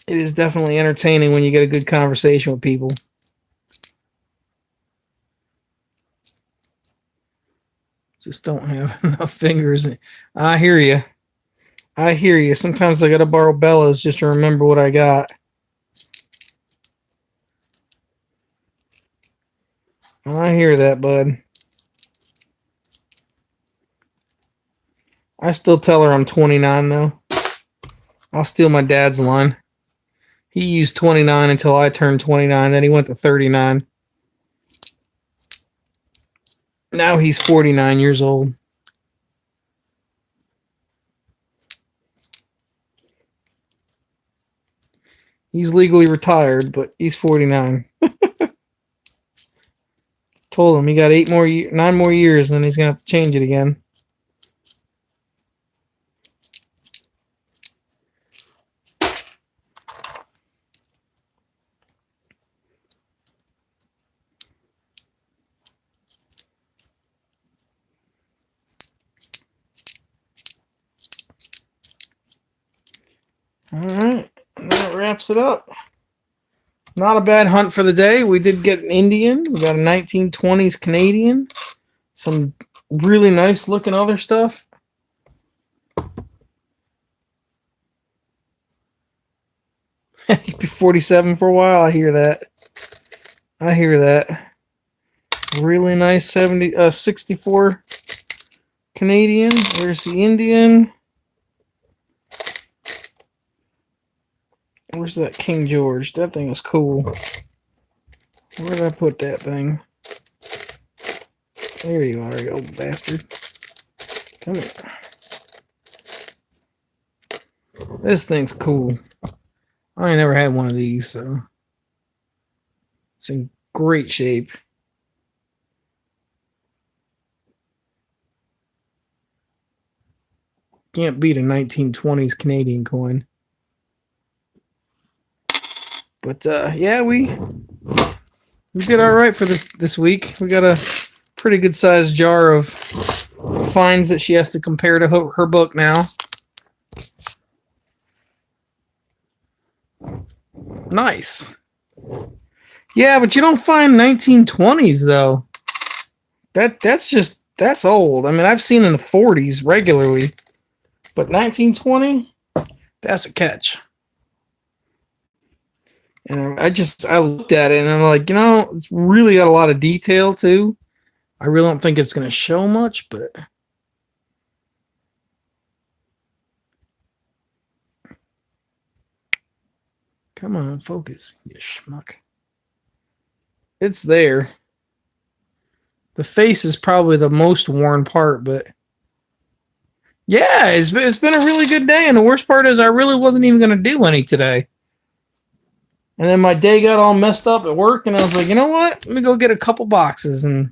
It is definitely entertaining when you get a good conversation with people. Just don't have enough fingers. I hear you. I hear you. Sometimes I got to borrow Bella's just to remember what I got. I hear that, bud. I still tell her I'm 29, though. I'll steal my dad's line. He used 29 until I turned 29, then he went to 39. Now he's 49 years old. He's legally retired, but he's 49. Told him he got 9 more years, and then he's going to have to change it again. All right, and that wraps it up. Not a bad hunt for the day. We did get an Indian. We got a 1920s Canadian. Some really nice looking other stuff. He'd be 47 for a while. I hear that. I hear that. Really nice 64 Canadian. Where's the Indian? Where's that King George? That thing is cool. Where did I put that thing? There you are, you old bastard. Come here. This thing's cool. I ain't never had one of these, so it's in great shape. Can't beat a 1920s Canadian coin. But yeah, we did all right for this week. We got a pretty good sized jar of finds that she has to compare to her book now. Nice. Yeah, but you don't find 1920s though. That's old. I mean, I've seen in the 40s regularly, but 1920, that's a catch. And I looked at it and I'm like, it's really got a lot of detail too. I really don't think it's going to show much, but come on, focus, you schmuck. It's there. The face is probably the most worn part, but yeah, it's been a really good day. And the worst part is I really wasn't even going to do any today. And then my day got all messed up at work, and I was like, you know what? Let me go get a couple boxes. And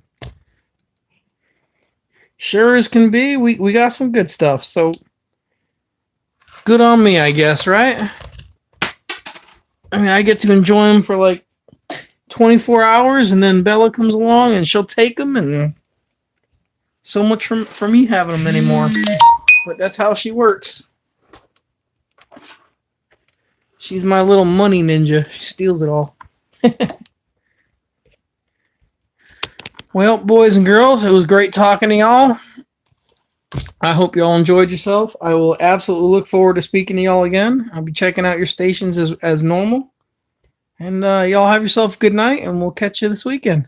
sure as can be, we got some good stuff. So good on me, I guess, right? I mean, I get to enjoy them for like 24 hours, and then Bella comes along and she'll take them, and so much for me having them anymore. But that's how she works. She's my little money ninja. She steals it all. Well, boys and girls, it was great talking to y'all. I hope y'all enjoyed yourself. I will absolutely look forward to speaking to y'all again. I'll be checking out your stations as normal. And y'all have yourself a good night, and we'll catch you this weekend.